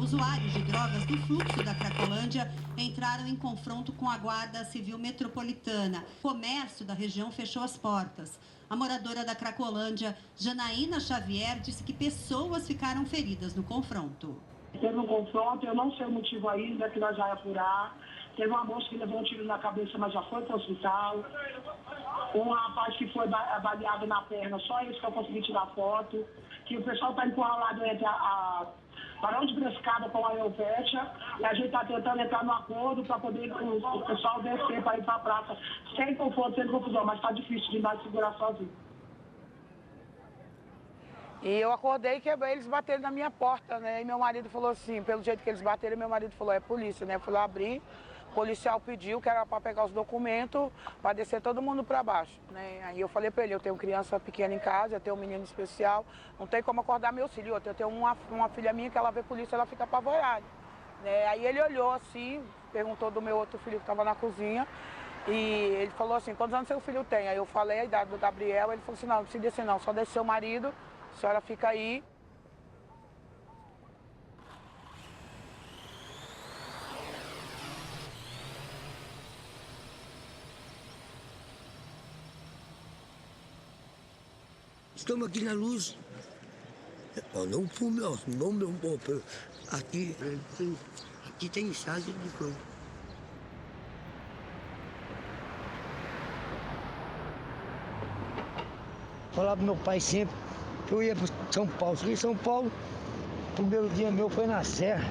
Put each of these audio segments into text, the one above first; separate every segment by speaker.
Speaker 1: Usuários de drogas do fluxo da Cracolândia entraram em confronto com a Guarda Civil Metropolitana. O comércio da região fechou as portas. A moradora da Cracolândia, Janaína Xavier, disse que pessoas ficaram feridas no confronto.
Speaker 2: Teve um confronto, eu não sei o motivo ainda, que nós já ia apurar. Teve uma moça que levou um tiro na cabeça, mas já foi para o hospital. Um rapaz que foi baleado na perna, só isso que eu consegui tirar foto. Que o pessoal está encurralado entre a Barão de Brescada com a Eupétia. E a gente está tentando entrar no acordo para poder o pessoal descer para ir para a praça. Sem conforto, sem confusão, mas está difícil demais de segurar sozinho.
Speaker 3: E eu acordei que eles bateram na minha porta, né? E meu marido falou assim, pelo jeito que eles bateram, meu marido falou, é polícia, né? Eu fui lá abrir, o policial pediu que era para pegar os documentos, para descer todo mundo para baixo, né? Aí eu falei para ele, eu tenho criança pequena em casa, eu tenho um menino especial, não tem como acordar meu filho. Eu tenho uma filha minha que ela vê polícia, ela fica apavorada, né? Aí ele olhou assim, perguntou do meu outro filho que estava na cozinha, e ele falou assim, quantos anos seu filho tem? Aí eu falei a idade do Gabriel, ele falou assim, não precisa descer não, só descer o marido. A senhora fica aí.
Speaker 4: Estamos aqui na luz. Não fume, não meu povo. Aqui tem chance de coisa. Falava pro meu pai sempre que eu ia para São Paulo. Cheguei em São Paulo, o primeiro dia meu foi na Serra.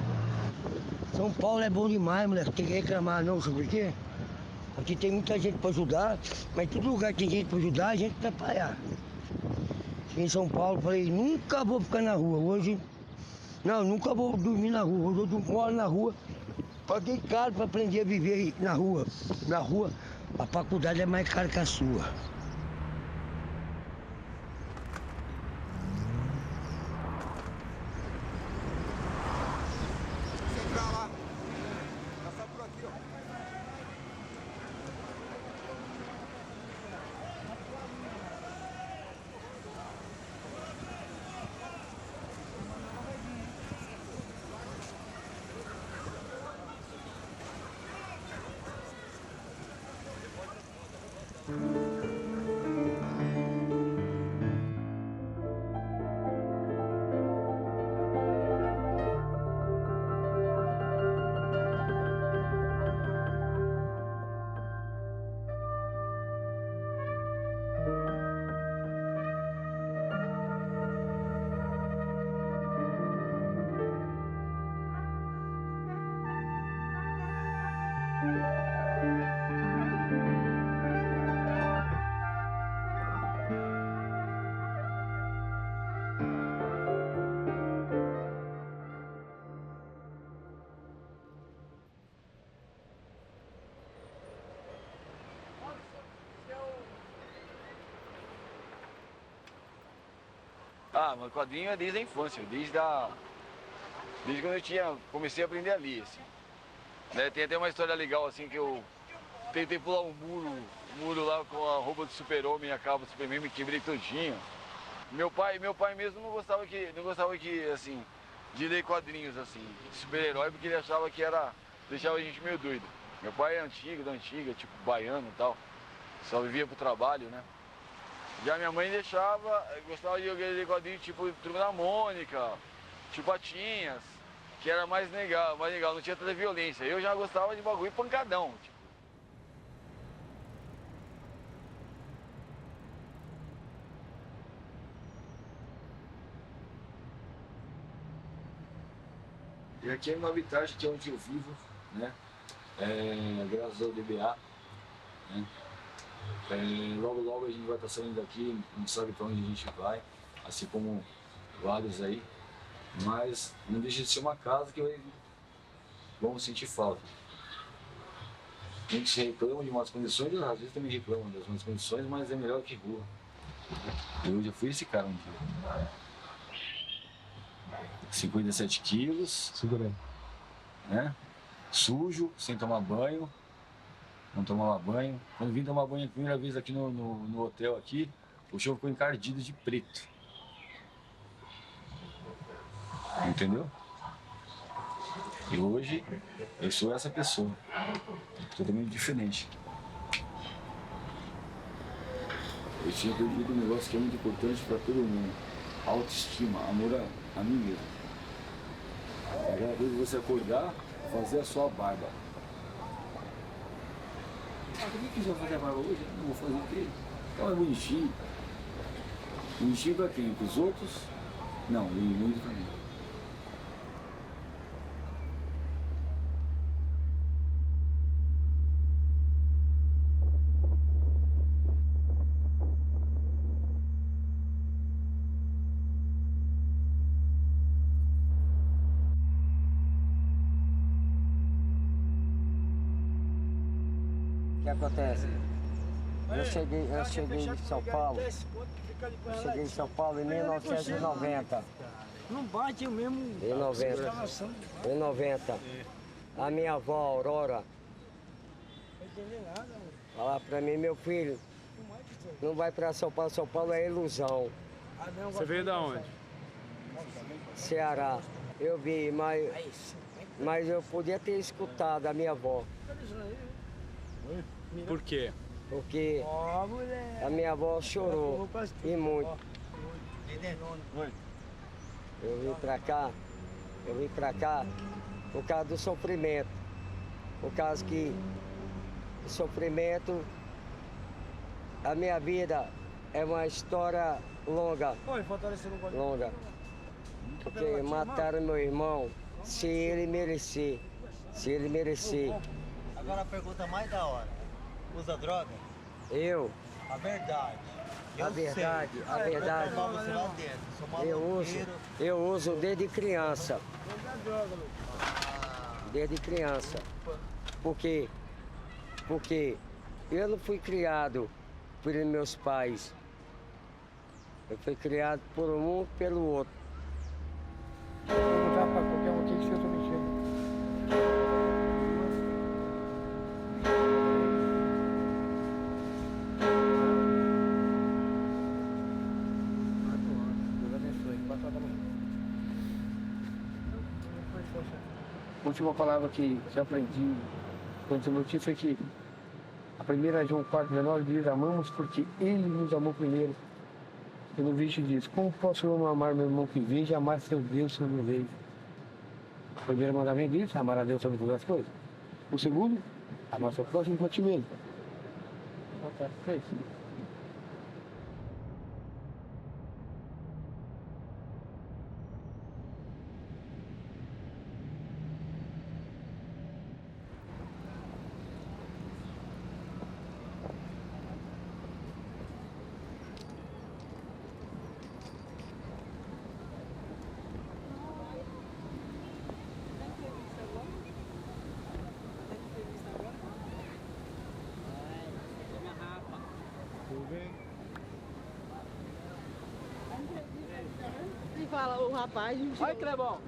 Speaker 4: São Paulo é bom demais, moleque. Tem que reclamar não, sabe por quê? Aqui tem muita gente para ajudar, mas em todo lugar que tem gente para ajudar, a gente vai atrapalhar. Cheguei em São Paulo, falei, nunca vou ficar na rua. Hoje, não, nunca vou dormir na rua. Hoje eu moro na rua. Paguei caro para aprender a viver na rua. Na rua, a faculdade é mais cara que a sua.
Speaker 5: Mas quadrinho é desde a infância, desde quando comecei a aprender ali, assim. Né? Tem até uma história legal, assim, que eu tentei pular um muro lá com a roupa do super-homem, a capa do Superman, me quebrei todinho. Meu pai mesmo não gostava assim, de ler quadrinhos, assim, de super-herói, porque ele achava que deixava a gente meio doido. Meu pai é da antiga, tipo, baiano e tal, só vivia pro trabalho, né? Já minha mãe gostava de ler quadrinhos tipo Turma da Mônica, tipo Patinhas, que era mais legal, não tinha tanta violência. Eu já gostava de bagulho pancadão. Tipo. E aqui é no Habitat, que é onde eu vivo, né? Graças ao DBA, né? Logo a gente vai estar saindo daqui, não sabe para onde a gente vai, assim como vários aí, mas não deixa de ser uma casa que vamos sentir falta. Muitos reclamam de más condições, às vezes também reclamam das más condições, mas é melhor que rua. Eu já fui esse cara um dia. 57 quilos,
Speaker 6: segurando,
Speaker 5: né? Sujo, sem tomar banho. Não tomava banho. Quando vim tomar banho a primeira vez aqui no hotel aqui, o chão ficou encardido de preto. Entendeu? E hoje eu sou essa pessoa, totalmente diferente. Eu tinha perdido um negócio que é muito importante para todo mundo: autoestima, amor a mim mesmo. É aquela coisa de você acordar, fazer a sua barba. Ah, por que você vai fazer a barba hoje? Não vou fazer o quê? Então é bonitinho. Bonitinho para quem? Para os outros? Não, e muito para mim.
Speaker 4: O que acontece? Eu cheguei em São Paulo. Eu cheguei em São Paulo em 1990.
Speaker 6: Não bate o mesmo.
Speaker 4: Em 90. A minha avó, Aurora, fala pra mim: meu filho, não vai pra São Paulo. São Paulo é ilusão.
Speaker 6: Você veio da onde?
Speaker 4: Ceará. Eu vi, mas eu podia ter escutado a minha avó.
Speaker 6: Por quê?
Speaker 4: Porque a minha avó chorou e muito. Eu vim pra cá por causa do sofrimento. Por causa que o sofrimento, a minha vida é uma história longa. Porque mataram meu irmão se ele merecer.
Speaker 7: Agora a pergunta mais da hora. Usa droga?
Speaker 4: Eu,
Speaker 7: A verdade.
Speaker 4: a verdade,
Speaker 7: Eu tomava você lá dentro. Sou maloqueiro.
Speaker 4: eu uso desde criança. Desde criança. Por quê? Porque eu não fui criado pelos meus pais. Eu fui criado por um e pelo outro.
Speaker 6: Vou perguntar pra qualquer um aqui que eu tô mexendo. A última palavra que eu aprendi quando eu notícia foi que a primeira João 4,19 diz: amamos porque ele nos amou primeiro. E no vídeo diz: como posso eu não amar meu irmão que veja e amar seu Deus que não vejo? O primeiro mandamento diz: amar a Deus sobre todas as coisas. O segundo, amar seu próximo como a ti mesmo. É isso.
Speaker 8: E fala o rapaz.
Speaker 7: Olha, Clebão.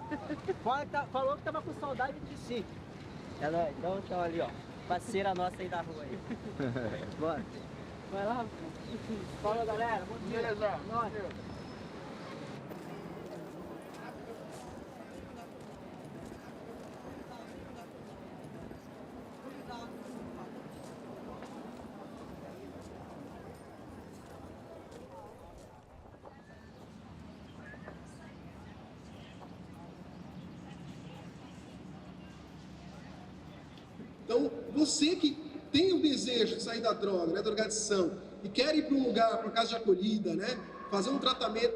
Speaker 7: Falou que tava com saudade de si. É nóis. Então, tchau ali, ó. Parceira nossa aí da rua aí. Bora.
Speaker 8: Vai lá.
Speaker 7: Falou, galera. Bom dia.
Speaker 6: Beleza.
Speaker 7: Nós.
Speaker 9: Então, você que tem o desejo de sair da droga, né, da drogadição, e quer ir para um lugar, para uma casa de acolhida, né, fazer um tratamento,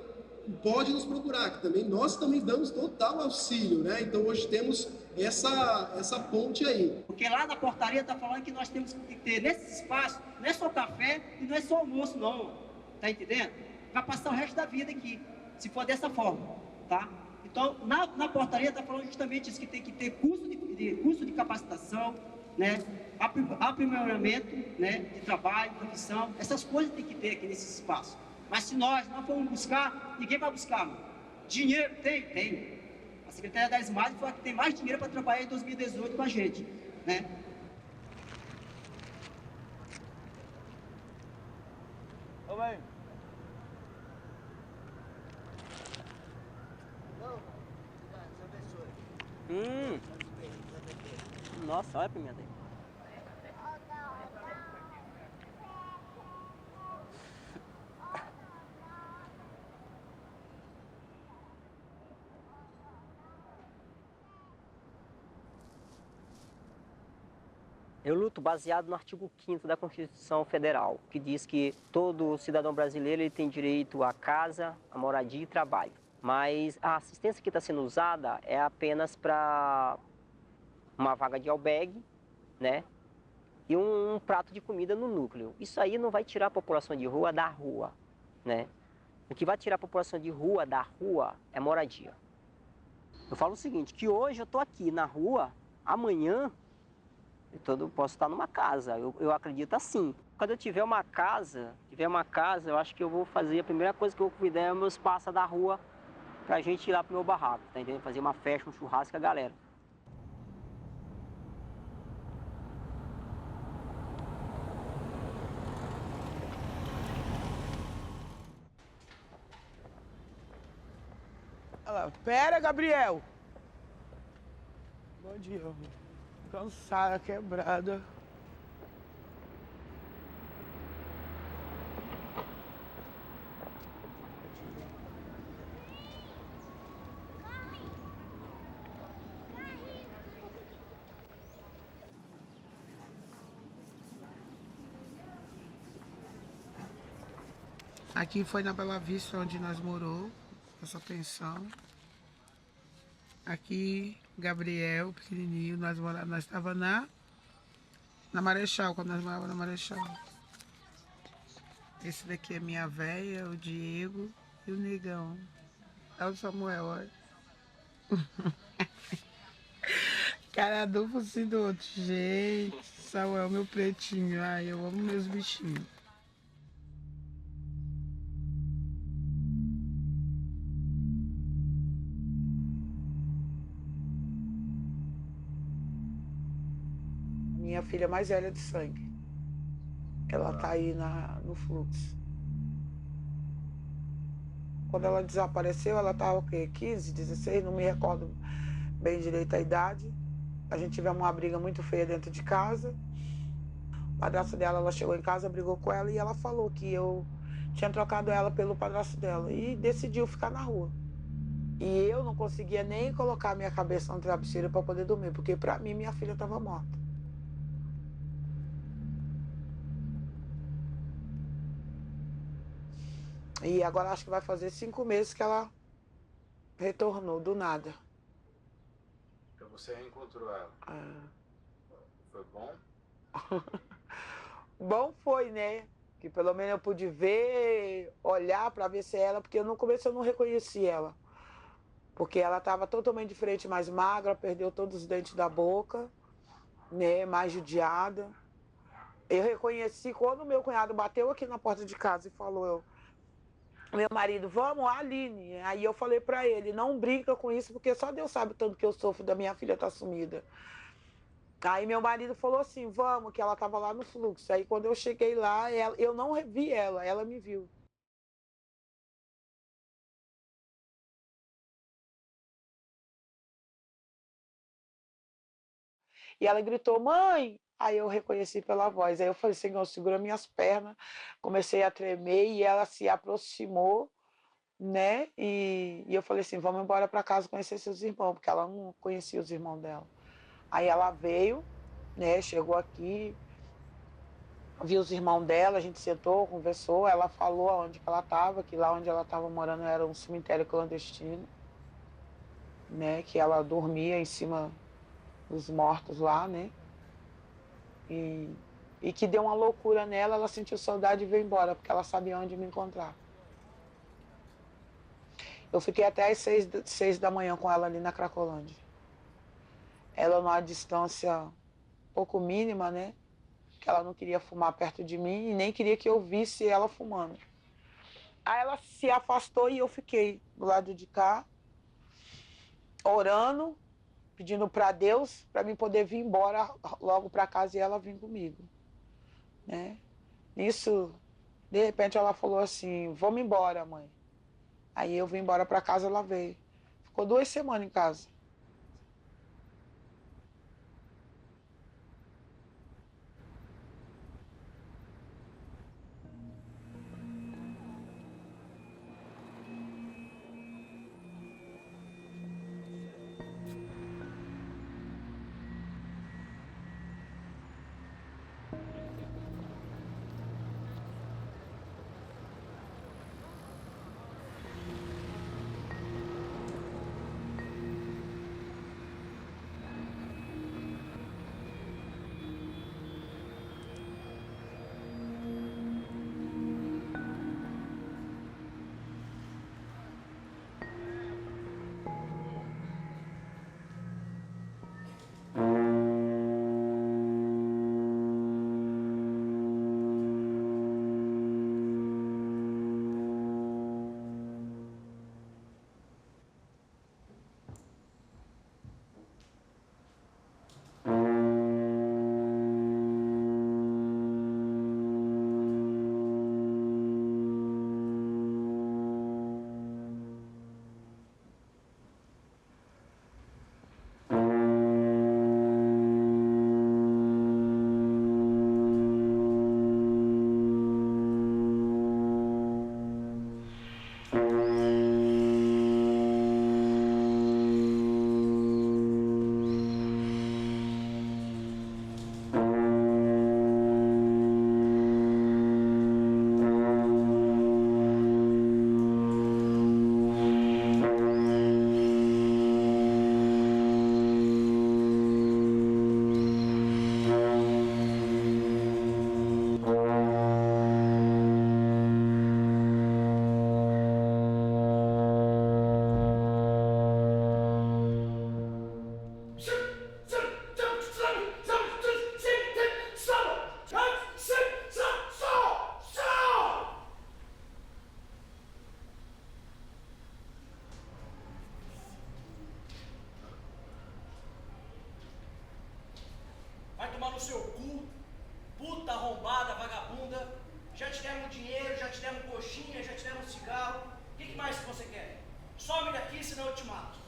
Speaker 9: pode nos procurar, que também nós também damos total auxílio, né? Então hoje temos essa ponte aí.
Speaker 7: Porque lá na portaria está falando que nós temos que ter nesse espaço, não é só café e não é só almoço não, tá entendendo? Vai passar o resto da vida aqui, se for dessa forma, tá? Então, na portaria está falando justamente isso, que tem que ter curso de capacitação, né? Aprimoramento, né? De trabalho, profissão, essas coisas tem que ter aqui nesse espaço. Mas se nós não formos buscar, ninguém vai buscar, mano. Dinheiro tem. A Secretaria das Margens foi a que tem mais dinheiro para trabalhar em 2018 com a gente, né? Ô, velho. Nossa, olha a pimenta aí. Eu luto baseado no artigo 5º da Constituição Federal, que diz que todo cidadão brasileiro ele tem direito à casa, à moradia e trabalho. Mas a assistência que está sendo usada é apenas para uma vaga de albergue, né? E um prato de comida no núcleo. Isso aí não vai tirar a população de rua da rua, né? O que vai tirar a população de rua da rua é moradia. Eu falo o seguinte, que hoje eu estou aqui na rua, amanhã eu posso estar numa casa, eu acredito assim. Quando eu tiver uma casa, eu acho que eu vou fazer, a primeira coisa que eu vou cuidar é meus passas da rua pra gente ir lá pro meu barraco, tá entendendo? Fazer uma festa, um churrasco com a galera.
Speaker 3: Olha lá, pera, Gabriel! Bom dia, amor. Cansada, quebrada. Aqui foi na Bela Vista onde nós morou, essa pensão. Aqui, Gabriel, pequenininho, nós estava na Marechal, quando nós morávamos na Marechal. Esse daqui é minha véia, o Diego e o Negão. É o Samuel, olha. Cara duplo assim do outro. Gente, Samuel, meu pretinho. Ai, eu amo meus bichinhos. Minha filha mais velha de sangue. Ela tá aí no fluxo. Quando ela desapareceu, ela tava o quê? 15, 16, não me recordo bem direito a idade. A gente tivemos uma briga muito feia dentro de casa. O padrasto dela, ela chegou em casa, brigou com ela e ela falou que eu tinha trocado ela pelo padrasto dela e decidiu ficar na rua. E eu não conseguia nem colocar minha cabeça no travesseiro para poder dormir, porque para mim minha filha estava morta. E agora acho que vai fazer 5 meses que ela retornou, do nada.
Speaker 10: Então você reencontrou ela? Foi bom?
Speaker 3: Bom foi, né? Que pelo menos eu pude ver, olhar para ver se é ela, porque no começo eu não reconheci ela. Porque ela estava totalmente diferente, mais magra, perdeu todos os dentes da boca, né? Mais judiada. Eu reconheci quando meu cunhado bateu aqui na porta de casa e falou, meu marido, vamos, Aline. Aí eu falei para ele, não brinca com isso, porque só Deus sabe o tanto que eu sofro da minha filha estar sumida. Aí meu marido falou assim, vamos, que ela estava lá no fluxo. Aí quando eu cheguei lá, eu não vi ela me viu. E ela gritou, mãe! Aí eu reconheci pela voz. Aí eu falei, Senhor, segura minhas pernas. Comecei a tremer e ela se aproximou, né? E eu falei assim, vamos embora para casa conhecer seus irmãos, porque ela não conhecia os irmãos dela. Aí ela veio, né? Chegou aqui, viu os irmãos dela, a gente sentou, conversou, ela falou aonde que ela estava, que lá onde ela estava morando era um cemitério clandestino, né? Que ela dormia em cima dos mortos lá, né? E que deu uma loucura nela, ela sentiu saudade e veio embora, porque ela sabia onde me encontrar. Eu fiquei até às 6 da manhã com ela ali na Cracolândia. Ela numa distância pouco mínima, né? Que ela não queria fumar perto de mim e nem queria que eu visse ela fumando. Aí ela se afastou e eu fiquei do lado de cá, orando, pedindo para Deus, para mim poder vir embora logo para casa e ela vir comigo, né? Nisso, de repente ela falou assim, vamos embora, mãe. Aí eu vim embora para casa, ela veio. Ficou 2 semanas em casa.
Speaker 7: tomar no seu cu, puta arrombada, vagabunda. Já te deram dinheiro, já te deram coxinha, já te deram cigarro. O que mais você quer? Some daqui, senão eu te mato.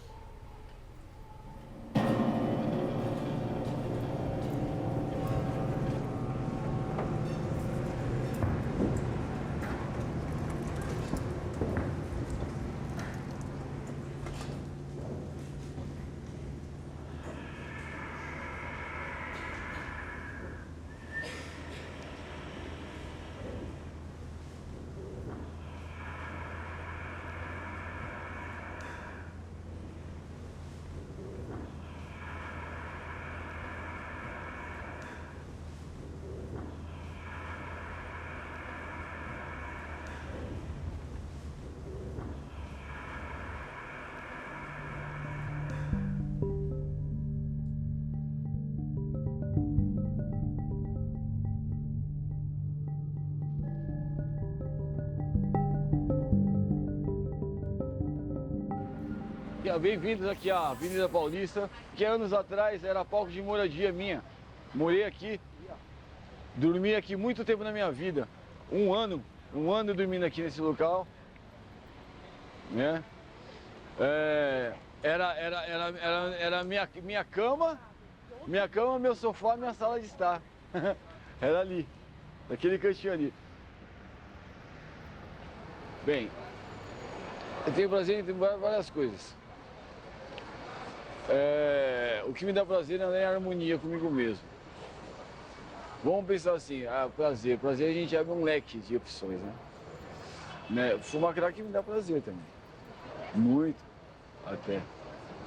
Speaker 5: Bem-vindos aqui à Avenida Paulista, que anos atrás era palco de moradia minha. Morei aqui, dormi aqui muito tempo na minha vida. Um ano dormindo aqui nesse local, né? Era minha cama, meu sofá, minha sala de estar. Era ali, naquele cantinho ali. Bem, eu tenho prazer em várias coisas. O que me dá prazer é a harmonia comigo mesmo. Vamos pensar assim, prazer a gente abre um leque de opções, né? Fumar crack me dá prazer também, muito até,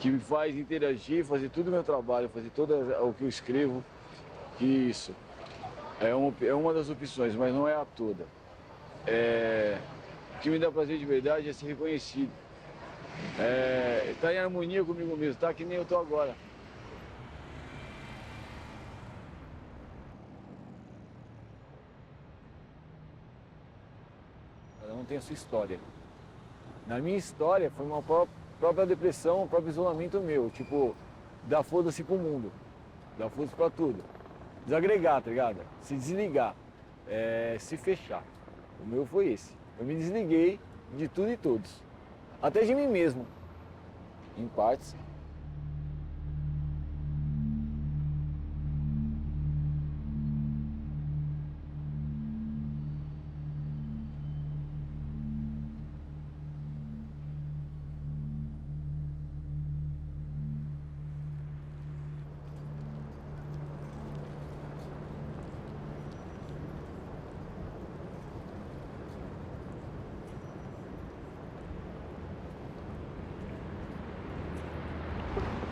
Speaker 5: que me faz interagir, fazer todo o meu trabalho, fazer todo o que eu escrevo, que isso é uma das opções, mas não é a toda. O que me dá prazer de verdade é ser reconhecido. Tá em harmonia comigo mesmo, tá que nem eu tô agora. Cada um tem a sua história. Na minha história foi uma própria depressão, um próprio isolamento meu, tipo, dar foda-se pro mundo, dar foda-se pra tudo. Desagregar, tá ligado? Se desligar, se fechar. O meu foi esse. Eu me desliguei de tudo e todos. Até de mim mesmo, em partes.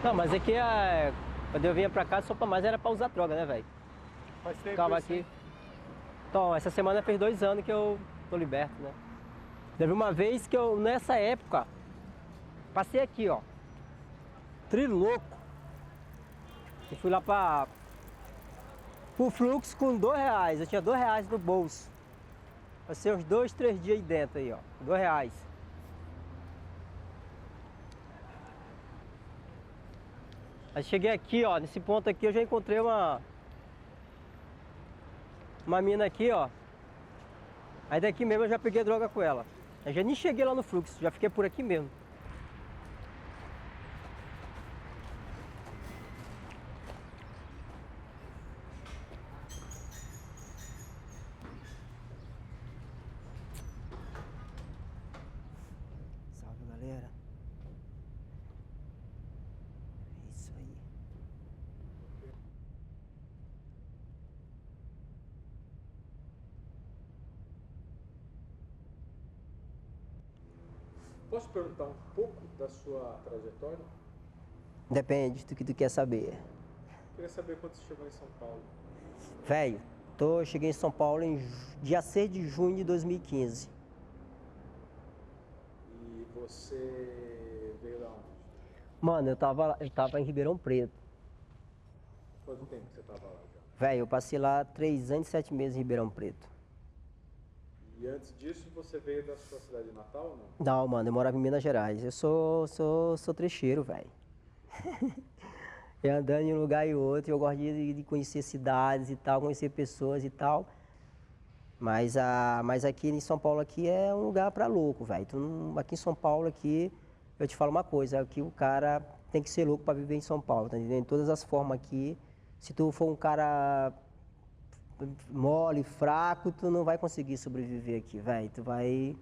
Speaker 11: Não, mas aqui quando eu vinha pra cá, só pra mais era pra usar droga, né, velho?
Speaker 10: Faz tempo
Speaker 11: Ficava
Speaker 10: isso,
Speaker 11: aqui.
Speaker 10: hein?
Speaker 11: Então, essa semana fez 2 anos que eu tô liberto, né? Teve uma vez que eu, nessa época, passei aqui, ó. Trilouco. E fui lá pro fluxo com R$2. Eu tinha R$2 no bolso. Passei uns 2, 3 dias aí dentro aí, ó. R$2. Aí cheguei aqui, ó, nesse ponto aqui eu já encontrei uma mina aqui, ó. Aí daqui mesmo eu já peguei droga com ela. Eu já nem cheguei lá no fluxo, já fiquei por aqui mesmo. Salve, galera. Isso aí.
Speaker 10: Posso perguntar um pouco da sua trajetória?
Speaker 11: Depende do que tu quer saber.
Speaker 10: Queria saber quando você chegou em São Paulo.
Speaker 11: Velho, cheguei em São Paulo em dia 6 de junho de 2015.
Speaker 10: E você veio da onde?
Speaker 11: Mano, eu tava em Ribeirão Preto.
Speaker 10: Quanto tempo você estava lá já?
Speaker 11: Velho, eu passei lá 3 anos e 7 meses em Ribeirão Preto.
Speaker 10: E antes disso você veio da sua cidade natal ou não?
Speaker 11: Não, mano, eu morava em Minas Gerais. Eu sou trecheiro, velho. andando de um lugar e outro, eu gosto de conhecer cidades e tal, conhecer pessoas e tal. Mas aqui em São Paulo aqui é um lugar pra louco, velho. Aqui em São Paulo aqui, eu te falo uma coisa, aqui o cara tem que ser louco pra viver em São Paulo, tá entendendo? De todas as formas aqui, se tu for um cara mole, fraco, tu não vai conseguir sobreviver aqui, velho. Tu vai...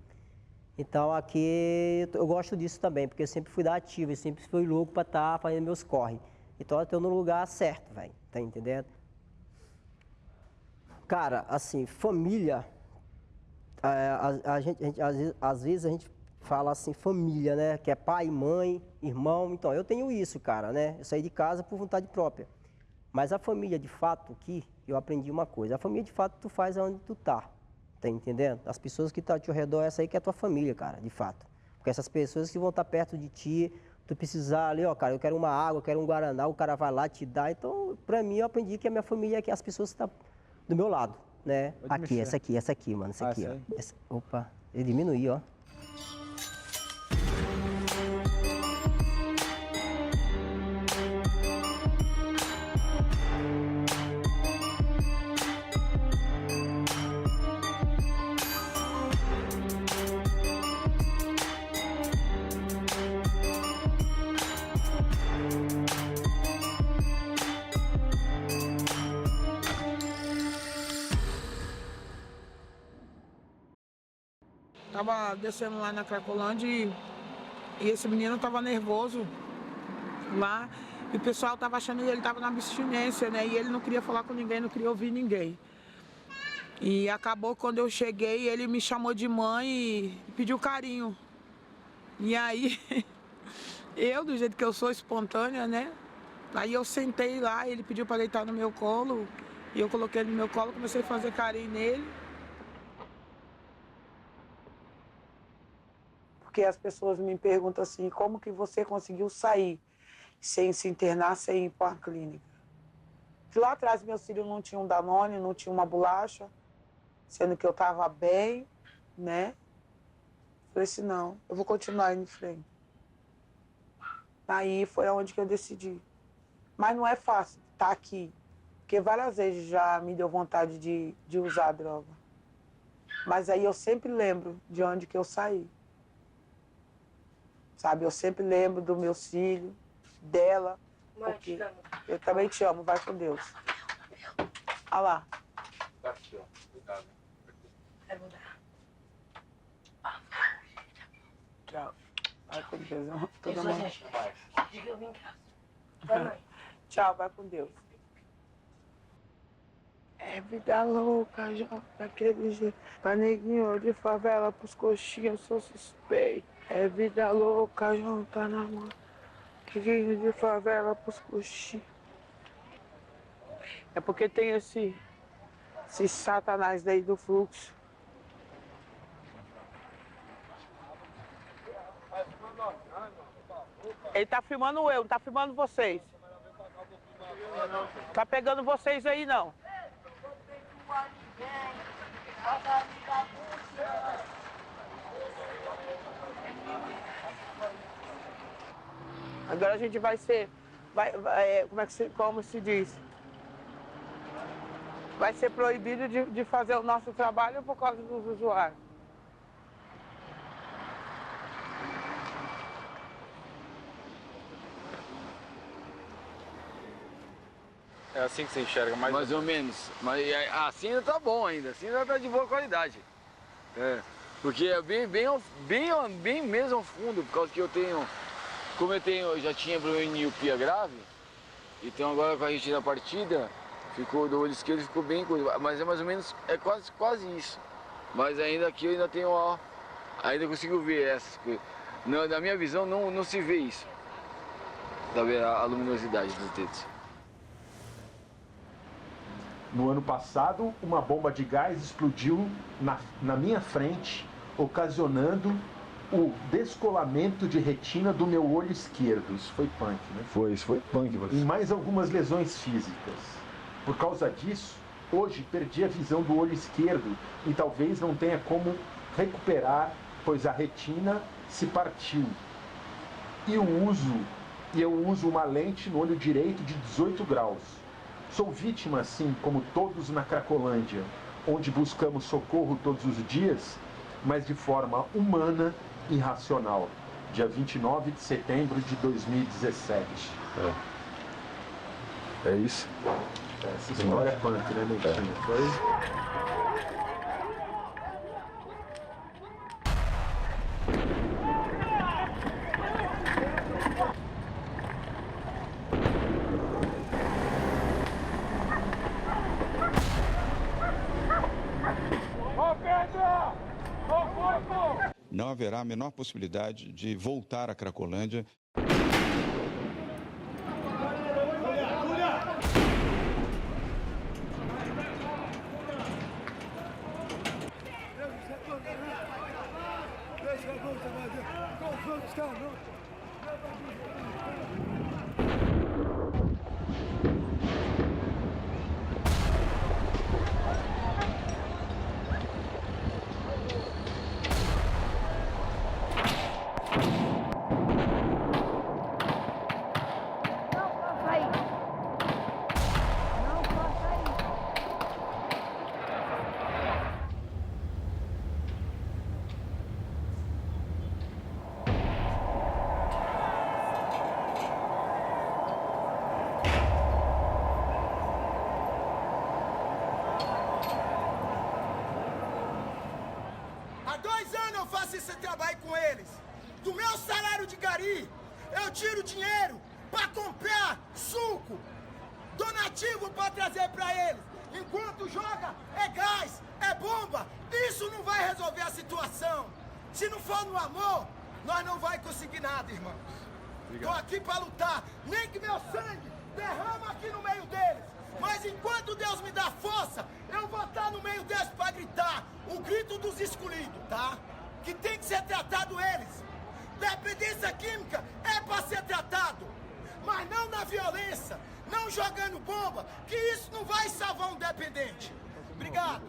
Speaker 11: Então aqui eu gosto disso também, porque eu sempre fui da ativa, eu sempre fui louco pra estar fazendo meus corre. Então eu tô no lugar certo, velho, tá entendendo? Cara, assim, família, às vezes a gente fala assim, família, né? Que é pai, mãe, irmão. Então, eu tenho isso, cara, né? Eu saí de casa por vontade própria. Mas a família, de fato, aqui, eu aprendi uma coisa. A família, de fato, tu faz onde tu tá entendendo? As pessoas que estão ao teu redor, essa aí que é a tua família, cara, de fato. Porque essas pessoas que vão estar perto de ti, tu precisar ali, ó, cara, eu quero uma água, eu quero um guaraná, o cara vai lá te dá. Então, pra mim, eu aprendi que a minha família é que as pessoas que estão do meu lado, né? Aqui, essa aqui, mano, essa aqui, ó. Opa, ele diminuiu, ó.
Speaker 3: Tava descendo lá na Cracolândia e esse menino tava nervoso lá. E o pessoal tava achando que ele tava na abstinência, né? E ele não queria falar com ninguém, não queria ouvir ninguém. E acabou quando eu cheguei, ele me chamou de mãe e pediu carinho. E aí, eu, do jeito que eu sou, espontânea, né? Aí eu sentei lá, ele pediu para deitar no meu colo. E eu coloquei ele no meu colo, comecei a fazer carinho nele. Porque as pessoas me perguntam assim, como que você conseguiu sair sem se internar, sem ir para uma clínica? Que lá atrás meus filhos não tinham Danone, não tinham uma bolacha, sendo que eu estava bem, né? Falei assim, não, eu vou continuar indo em frente. Aí foi onde que eu decidi. Mas não é fácil estar aqui, porque várias vezes já me deu vontade de usar a droga. Mas aí eu sempre lembro de onde que eu saí. Sabe, eu sempre lembro dos meus filhos, dela, porque eu também te amo, vai com Deus. Olha lá.
Speaker 8: Vai mudar.
Speaker 3: Tchau. Vai com Deus. Todo mundo.
Speaker 8: Diga eu vim em casa. Vai, mãe.
Speaker 3: Tchau, vai com Deus. É vida louca, já, daquele jeito. Pra neguinho de favela, pros coxinhas, eu sou suspeito. É vida louca, João tá na mão. Neguinho de favela, pros coxinhas. É porque tem esse satanás daí do fluxo. Ele tá filmando eu, não tá filmando vocês. Tá pegando vocês aí, não. Agora a gente vai ser, como se diz? Vai ser proibido de fazer o nosso trabalho por causa dos usuários.
Speaker 10: É assim que você enxerga, mais
Speaker 5: ou menos. Mas assim ainda tá bom ainda, assim ainda tá de boa qualidade. É, porque é bem mesmo ao fundo, por causa que eu tenho, como eu já tinha problema de miopia grave, então agora com a retina partida, ficou do olho esquerdo ficou bem, mas é mais ou menos, é quase isso. Mas ainda aqui eu ainda tenho, ó, ainda consigo ver essas coisas. Na minha visão não se vê isso, tá vendo a luminosidade dos dedos.
Speaker 12: No ano passado, uma bomba de gás explodiu na minha frente, ocasionando o descolamento de retina do meu olho esquerdo. Isso foi punk, né?
Speaker 5: Isso foi punk.
Speaker 12: E mais algumas lesões físicas. Por causa disso, hoje perdi a visão do olho esquerdo e talvez não tenha como recuperar, pois a retina se partiu. E o uso e eu uso uma lente no olho direito de 18 graus. Sou vítima, assim como todos na Cracolândia, onde buscamos socorro todos os dias, mas de forma humana e racional. Dia 29 de setembro de 2017.
Speaker 10: É isso?
Speaker 12: Essa história é punk, né, Leitinho? Foi...
Speaker 13: Não haverá a menor possibilidade de voltar à Cracolândia.
Speaker 14: Há 2 anos eu faço esse trabalho com eles. Do meu salário de gari, eu tiro dinheiro para comprar suco, donativo para trazer para eles. Enquanto joga, é gás, é bomba. Isso não vai resolver a situação. Se não for no amor, nós não vai conseguir nada, irmão. Tô aqui para lutar. Nem que meu sangue derrama aqui no meio deles. Mas enquanto Deus me dá força, eu vou estar no meio deles para gritar o grito dos excluídos, tá? Que tem que ser tratado eles. Dependência química é para ser tratado, mas não na violência, não jogando bomba, que isso não vai salvar um dependente. Obrigado.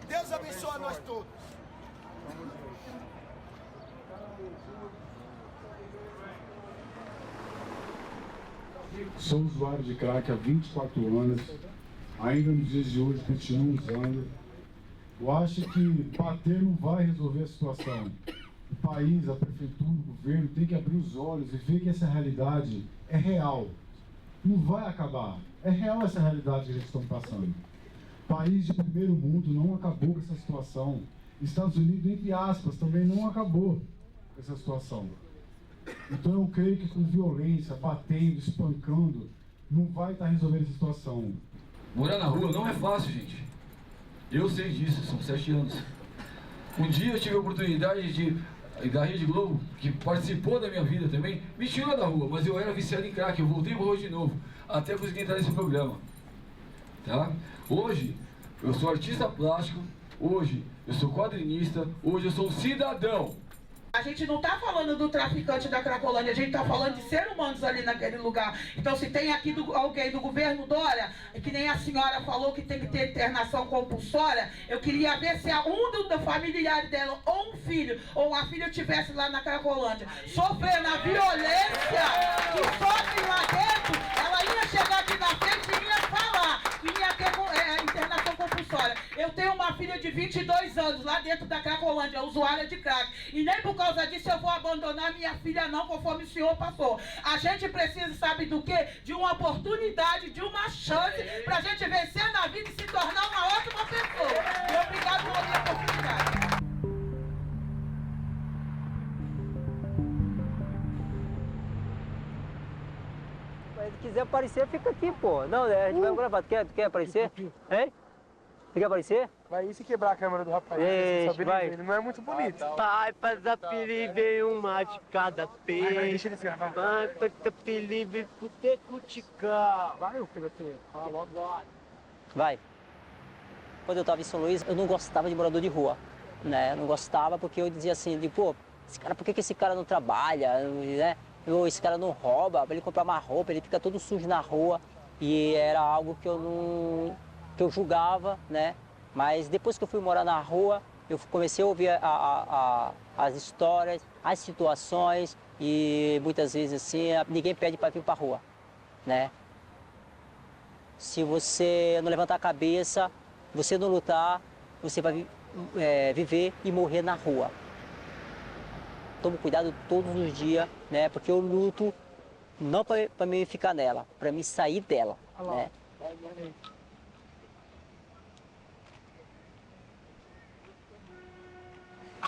Speaker 14: Deus abençoe nós todos.
Speaker 15: Sou usuário de crack há 24 anos, ainda nos dias de hoje continuo usando. Eu acho que bater não vai resolver a situação. O país, a prefeitura, o governo tem que abrir os olhos e ver que essa realidade é real. Não vai acabar. É real essa realidade que a gente está passando. País de primeiro mundo não acabou com essa situação. Estados Unidos, entre aspas, também não acabou com essa situação. Então eu creio que com violência, batendo, espancando, não vai estar resolvendo essa situação.
Speaker 16: Morar na rua não é fácil, gente. Eu sei disso, são 7 anos. Um dia eu tive a oportunidade da Rede Globo, que participou da minha vida também, me tirou da rua, mas eu era viciado em crack, eu voltei para rua de novo, até conseguir entrar nesse programa. Tá? Hoje, eu sou artista plástico, hoje eu sou quadrinista, hoje eu sou um cidadão.
Speaker 3: A gente não está falando do traficante da Cracolândia, a gente está falando de seres humanos ali naquele lugar. Então, se tem aqui alguém do governo Dória, que nem a senhora falou que tem que ter internação compulsória, eu queria ver se um do familiar dela, ou um filho, ou uma filha estivesse lá na Cracolândia, sofrendo a violência que sofre lá dentro, ela ia chegar aqui na frente e ia falar que ia ter internação compulsória. Eu tenho uma filha de 22 anos lá dentro da Cracolândia, usuária de crack, e nem por causa disso eu vou abandonar minha filha não, conforme o senhor passou. A gente precisa, sabe do quê? De uma oportunidade, de uma chance pra gente vencer na vida e se tornar uma ótima pessoa. E obrigado pela minha oportunidade.
Speaker 11: Se quiser aparecer, fica aqui, pô. Não, a gente vai gravar. Tu quer aparecer? Hein? Você quer aparecer?
Speaker 6: Vai se quebrar a câmera do rapaz.
Speaker 11: Vai.
Speaker 6: Ele não é muito bonito.
Speaker 17: Pai, faz a pili, uma de cada peixe.
Speaker 6: Vai, deixa ele se gravar.
Speaker 17: Vai, faz a pili, putecutica.
Speaker 6: Vai, o filho assim. Fala logo.
Speaker 11: Vai. Quando eu estava em São Luís, eu não gostava de morador de rua, né? Eu não gostava porque eu dizia assim, pô, por que esse cara não trabalha, né? Esse cara não rouba, pra ele comprar uma roupa, ele fica todo sujo na rua. E era algo que eu julgava, né? Mas depois que eu fui morar na rua, eu comecei a ouvir as histórias, as situações, E muitas vezes assim, ninguém pede para vir para a rua, né? Se você não levantar a cabeça, você não lutar, você vai viver e morrer na rua. Tomo cuidado todos os dias, né? Porque eu luto não para mim ficar nela, para mim sair dela, né?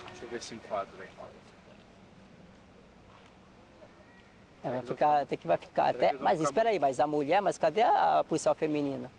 Speaker 10: Deixa eu ver esse enquadro aí.
Speaker 11: Vai ficar, até que vai ficar até. Mas espera aí, mas a mulher, mas cadê a policial feminina?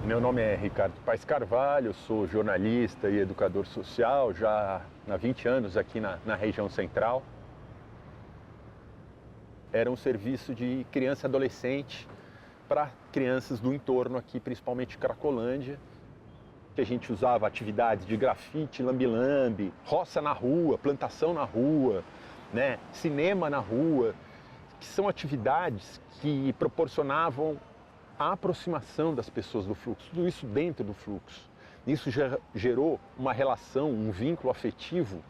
Speaker 12: Meu nome é Ricardo Paes Carvalho, sou jornalista e educador social, já há 20 anos aqui na região central. Era um serviço de criança e adolescente para crianças do entorno aqui, principalmente Cracolândia, que a gente usava atividades de grafite, lambe-lambe, roça na rua, plantação na rua, né, cinema na rua, que são atividades que proporcionavam a aproximação das pessoas do fluxo, tudo isso dentro do fluxo. Isso gerou uma relação, um vínculo afetivo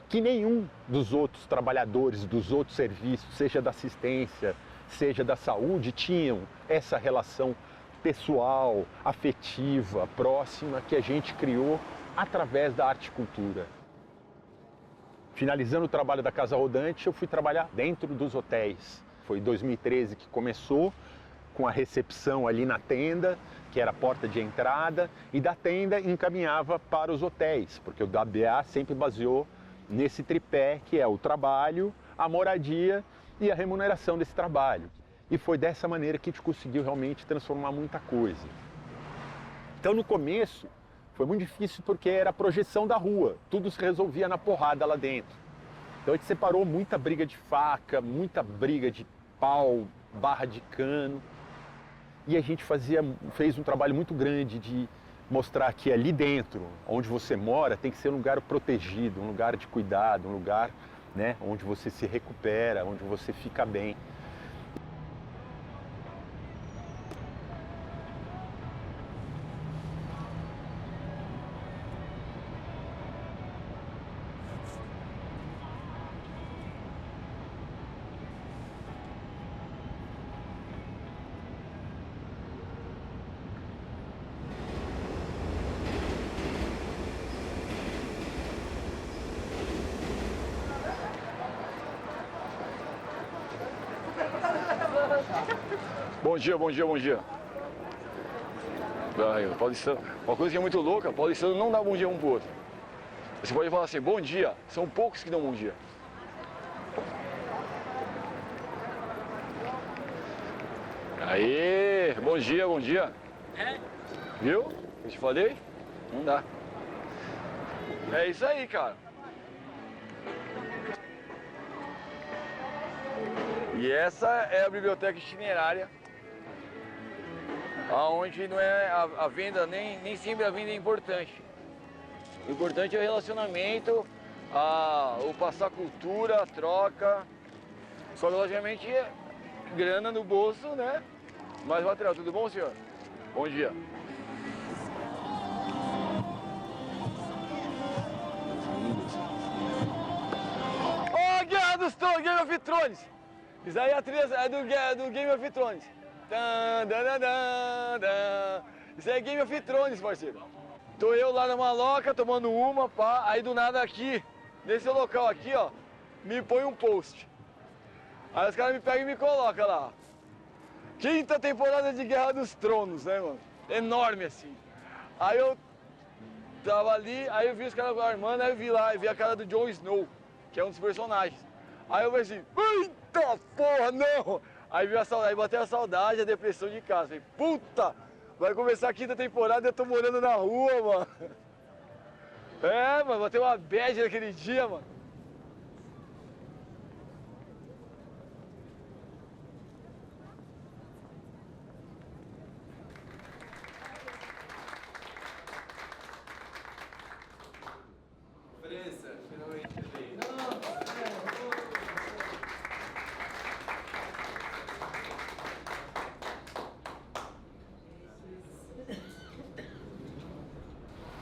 Speaker 12: que nenhum dos outros trabalhadores, dos outros serviços, seja da assistência, seja da saúde, tinham essa relação pessoal, afetiva, próxima, que a gente criou através da arte e cultura. Finalizando o trabalho da Casa Rodante, eu fui trabalhar dentro dos hotéis. Foi em 2013 que começou, com a recepção ali na tenda, que era a porta de entrada, e da tenda encaminhava para os hotéis, porque o WBA sempre baseou nesse tripé que é o trabalho, a moradia e a remuneração desse trabalho. E foi dessa maneira que a gente conseguiu realmente transformar muita coisa. Então no começo foi muito difícil porque era a projeção da rua, tudo se resolvia na porrada lá dentro. Então a gente separou muita briga de faca, muita briga de pau, barra de cano. E a gente fez um trabalho muito grande de mostrar que ali dentro, onde você mora, tem que ser um lugar protegido, um lugar de cuidado, um lugar, né, onde você se recupera, onde você fica bem.
Speaker 5: Bom dia, bom dia, bom dia. Paulistano, uma coisa que é muito louca, paulistano não dá bom dia um pro outro. Você pode falar assim, bom dia, são poucos que dão bom dia. Aê, bom dia, bom dia. Viu? Eu te falei? Não dá. É isso aí, cara. E essa é a biblioteca itinerária, onde não é a venda, nem sempre a venda é importante. O importante é o relacionamento, o passar cultura, a troca. Só que, logicamente, grana no bolso, né? Mais material. Tudo bom, senhor? Bom dia. Ó, Guerra dos Tronos, Game of Thrones! Isso aí é a trilha do Game of Thrones. Isso aí é Game of Thrones, parceiro. Tô eu lá na maloca, tomando uma, pá. Aí do nada aqui, nesse local aqui, ó, me põe um post. Aí os caras me pegam e me colocam lá. 5ª temporada de Guerra dos Tronos, né, mano? Enorme assim. Aí eu tava ali, aí eu vi os caras armando, aí eu vi lá, eu vi a cara do Jon Snow, que é um dos personagens. Aí eu falei assim, eita porra, não! Aí veio a saudade, aí bateu a saudade, a depressão de casa. Falei, puta, vai começar a 5ª temporada e eu tô morando na rua, mano. É, mano, bateu uma bad naquele dia, mano.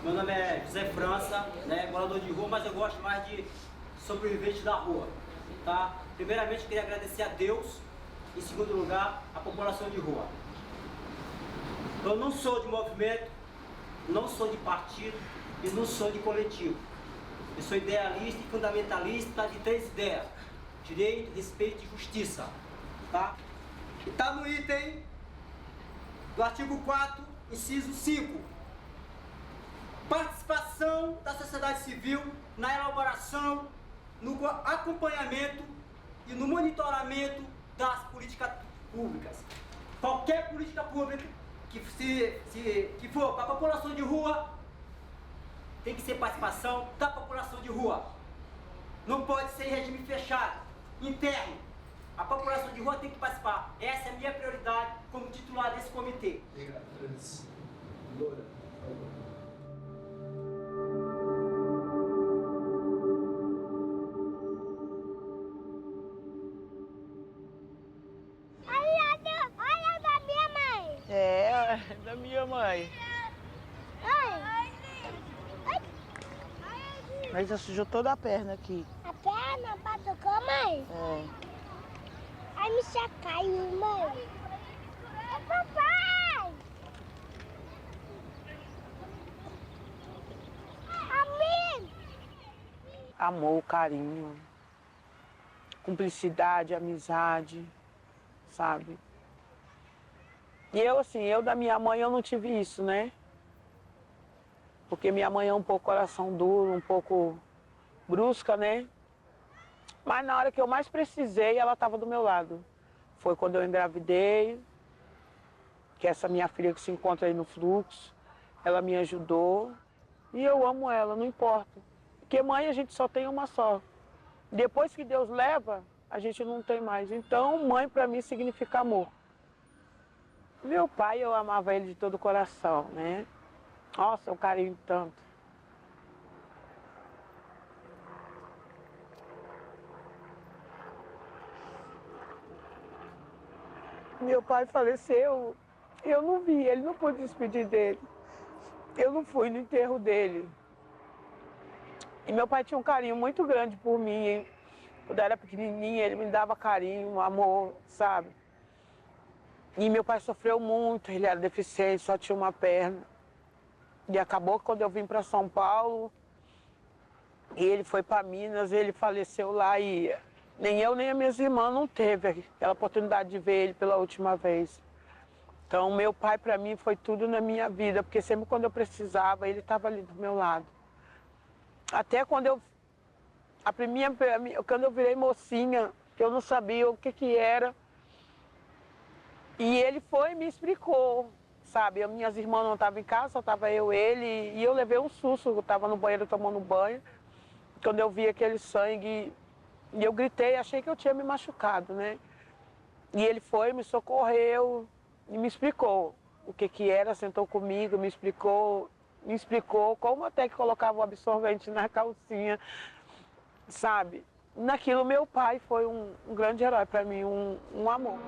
Speaker 7: Meu nome é José França, né, morador de rua, mas eu gosto mais de sobrevivente da rua, tá? Primeiramente, eu queria agradecer a Deus, em segundo lugar, a população de rua. Eu não sou de movimento, não sou de partido e não sou de coletivo. Eu sou idealista e fundamentalista de 3 ideias: direito, respeito e justiça, tá? E tá no item do artigo 4, inciso 5. Participação da sociedade civil na elaboração, no acompanhamento e no monitoramento das políticas públicas. Qualquer política pública que for para a população de rua, tem que ser participação da população de rua. Não pode ser em regime fechado, interno. A população de rua tem que participar. Essa é a minha prioridade como titular desse comitê.
Speaker 18: Obrigado, Francis.
Speaker 19: Olha da minha mãe.
Speaker 20: É, da minha mãe. Mas já sujou toda a perna aqui.
Speaker 19: A perna batucou, mãe?
Speaker 20: É.
Speaker 19: Ai, me caiu, mãe. É papai! Amém!
Speaker 20: Amor, carinho, cumplicidade, amizade, sabe? E eu, assim, eu da minha mãe eu não tive isso, né? Porque minha mãe é um pouco coração duro, um pouco brusca, né? Mas na hora que eu mais precisei, ela estava do meu lado. Foi quando eu engravidei, que essa minha filha que se encontra aí no fluxo, ela me ajudou. E eu amo ela, não importa. Porque mãe a gente só tem uma só. Depois que Deus leva, a gente não tem mais. Então, mãe para mim significa amor. Meu pai, eu amava ele de todo o coração, né? Nossa, um carinho tanto. Meu pai faleceu, eu não vi, ele não pôde despedir dele. Eu não fui no enterro dele. E meu pai tinha um carinho muito grande por mim, hein? Quando eu era pequenininha, ele me dava carinho, amor, sabe? E meu pai sofreu muito, ele era deficiente, só tinha uma perna. E acabou que quando eu vim para São Paulo, e ele foi para Minas, ele faleceu lá e nem eu nem as minhas irmãs não teve aquela oportunidade de ver ele pela última vez. Então, meu pai para mim foi tudo na minha vida, porque sempre quando eu precisava, ele estava ali do meu lado. Até quando eu virei mocinha, que eu não sabia o que era, e ele foi e me explicou, sabe? Minhas irmãs não estavam em casa, só estava eu e ele. E eu levei um susto, eu estava no banheiro tomando banho. Quando eu vi aquele sangue, e eu gritei, achei que eu tinha me machucado, né? E ele foi, me socorreu e me explicou o que era, sentou comigo, me explicou como até que colocava o absorvente na calcinha, sabe? Naquilo meu pai foi um grande herói para mim, um amor.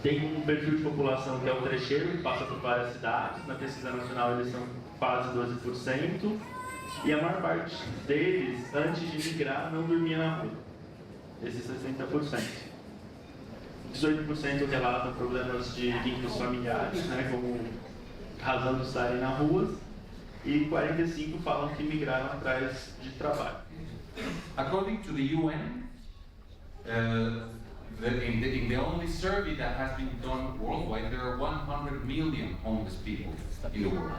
Speaker 18: Tem um perfil de população que é o trecheiro, que passa por várias cidades. Na pesquisa nacional eles são quase 12%. E a maior parte deles, antes de migrar, não dormia na rua. Esses 60%. 18% relatam problemas de vínculos familiares, né, como razão de estarem na rua. E 45% falam que migraram atrás de trabalho.
Speaker 21: According to the UN, in the only survey that has been done worldwide, there are 100 million homeless people in the world.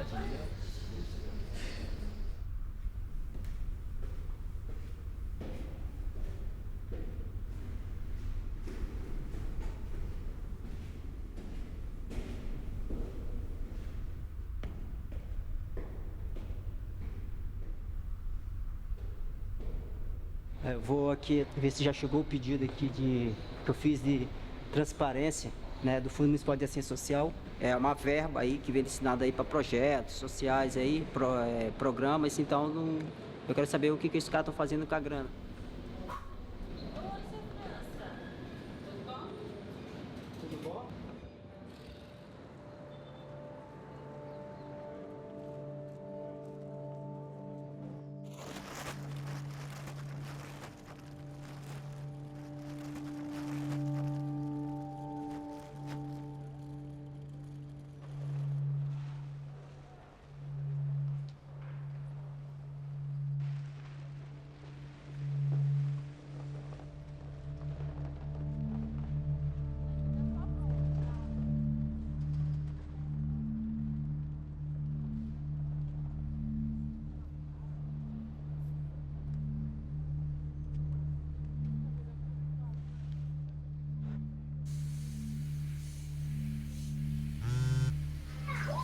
Speaker 22: Eu vou aqui ver se já chegou o pedido aqui que eu fiz de transparência, né, do Fundo Municipal de Assistência Social. É uma verba aí que vem destinada aí para projetos sociais aí, programas, então eu quero saber o que esses caras estão fazendo com a grana.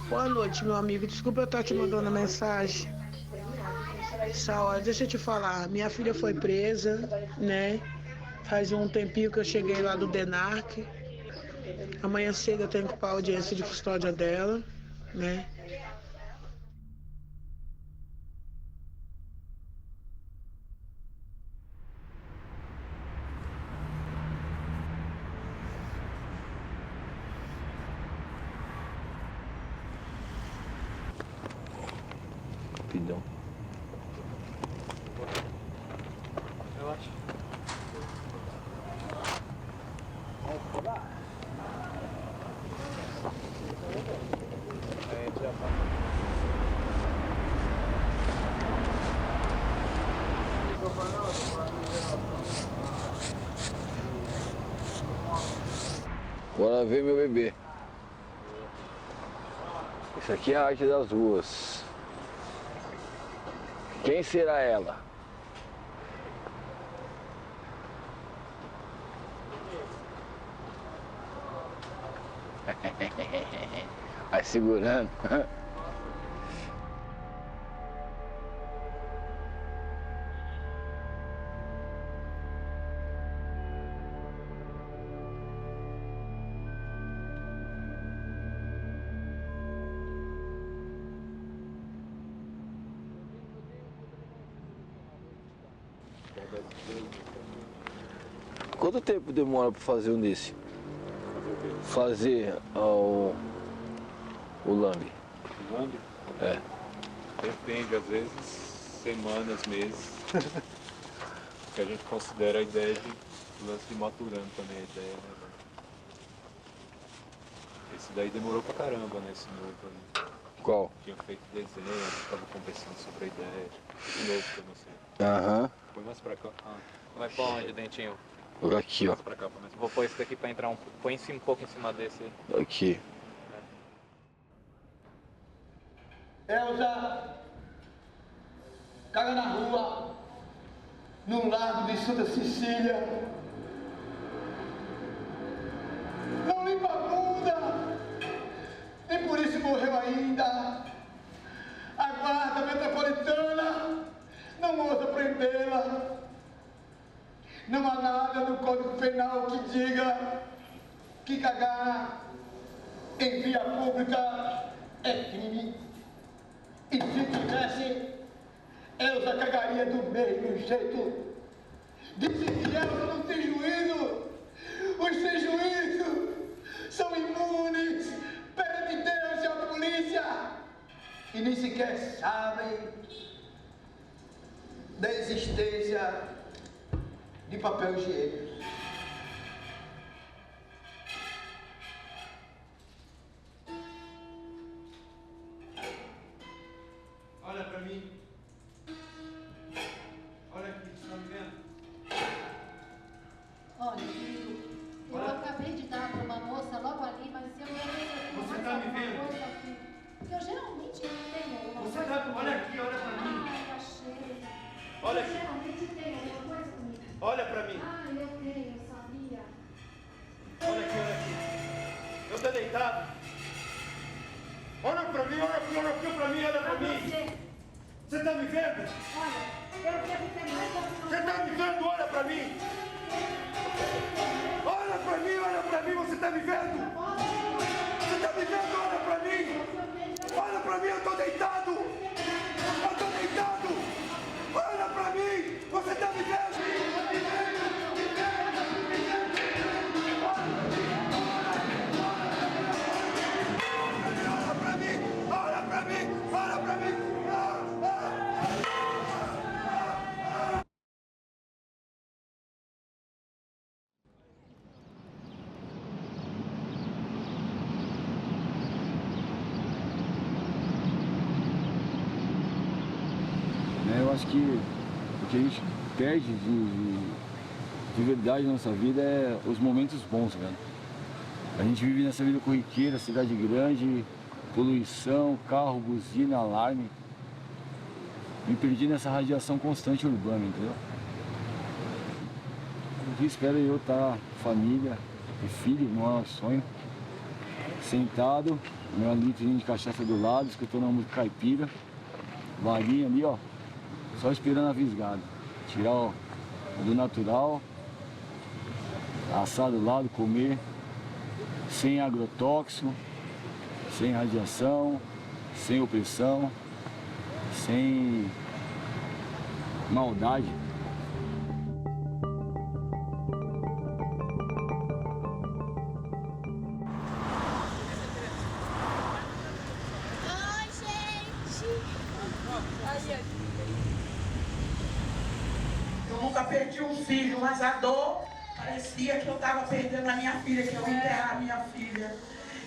Speaker 20: Boa noite, meu amigo. Desculpa eu estar te mandando mensagem. Essa hora, deixa eu te falar. Minha filha foi presa, né? Faz um tempinho que eu cheguei lá do DENARC. Amanhã cedo eu tenho que ir para a audiência de custódia dela, né?
Speaker 5: Rapidão.
Speaker 10: Relaxa. Aí já tá.
Speaker 5: Bora ver meu bebê. Isso aqui é a arte das ruas. Quem será ela? Vai segurando. Quanto tempo demora para fazer um desse? Fazer o lambe?
Speaker 10: O lambe?
Speaker 5: É.
Speaker 10: Depende, às vezes semanas, meses. que a gente considera a ideia do lance de Maturana também, a ideia, né, mano? Esse daí demorou pra caramba, né, esse novo ali.
Speaker 5: Qual?
Speaker 10: Tinha feito desenho, tava conversando sobre a ideia. Esse novo pra você.
Speaker 5: Aham.
Speaker 10: Põe mais pra cá.
Speaker 1: Vai pra onde, Dentinho?
Speaker 5: Por aqui, ó.
Speaker 10: Mais pra cá, põe mais pra cá.
Speaker 1: Vou pôr esse daqui pra entrar põe um pouco em cima desse aí.
Speaker 5: Aqui.
Speaker 14: Elza caga na rua, no largo de Santa Cecília. Não limpa a bunda, e por isso morreu ainda. A guarda metropolitana não ousa prendê-la. Não há nada no Código Penal que diga que cagar em via pública é crime. E se tivesse, Elza cagaria do mesmo jeito. Disse que Elza não tem juízo. Os sem juízo são imunes perante Deus e a polícia. E nem sequer sabem da existência de papel higiênico. Olha pra mim. Olha aqui, você tá me vendo?
Speaker 2: Olha, filho, eu acabei de dar para uma moça logo ali, mas eu não sei.
Speaker 14: Você tá me vendo?
Speaker 2: Porque eu geralmente tenho uma
Speaker 14: Você
Speaker 2: coisa.
Speaker 14: tá, olha aqui, olha pra mim.
Speaker 2: Ai, achei.
Speaker 14: Olha
Speaker 2: Eu
Speaker 14: aqui.
Speaker 2: geralmente tenho uma coisa comigo.
Speaker 14: Olha pra mim.
Speaker 2: Ah, eu tenho, sabia?
Speaker 14: Olha aqui, olha aqui. Eu tô deitado. Olha pra mim, olha aqui pra mim, olha pra mim. Você tá me vendo?
Speaker 2: Olha, eu devo ter mais alguma
Speaker 14: Você tá me vendo? Olha pra mim. Olha pra mim, você tá me vendo? Você tá me vendo? Olha pra mim. Olha pra mim, eu tô deitado. Eu tô deitado. Olha pra mim, você tá me vendo? Olha pra mim, olha pra mim, olha pra mim.
Speaker 23: Eu acho que o que a gente perde de verdade na nossa vida é os momentos bons, velho. A gente vive nessa vida corriqueira, cidade grande, poluição, carro, buzina, alarme. Me perdi nessa radiação constante urbana, entendeu? O que espero eu estar família e filho, no maior sonho, sentado, meu litrinho de cachaça do lado, escutando uma música caipira, vaguinha ali, ó. Só esperando a visgada. Tirar o do natural, assar do lado, comer, sem agrotóxico, sem radiação, sem opressão, sem maldade.
Speaker 19: Oi, gente.
Speaker 24: Eu nunca perdi um filho, mas a dor parecia que eu estava perdendo a minha filha, que eu ia enterrar a minha filha.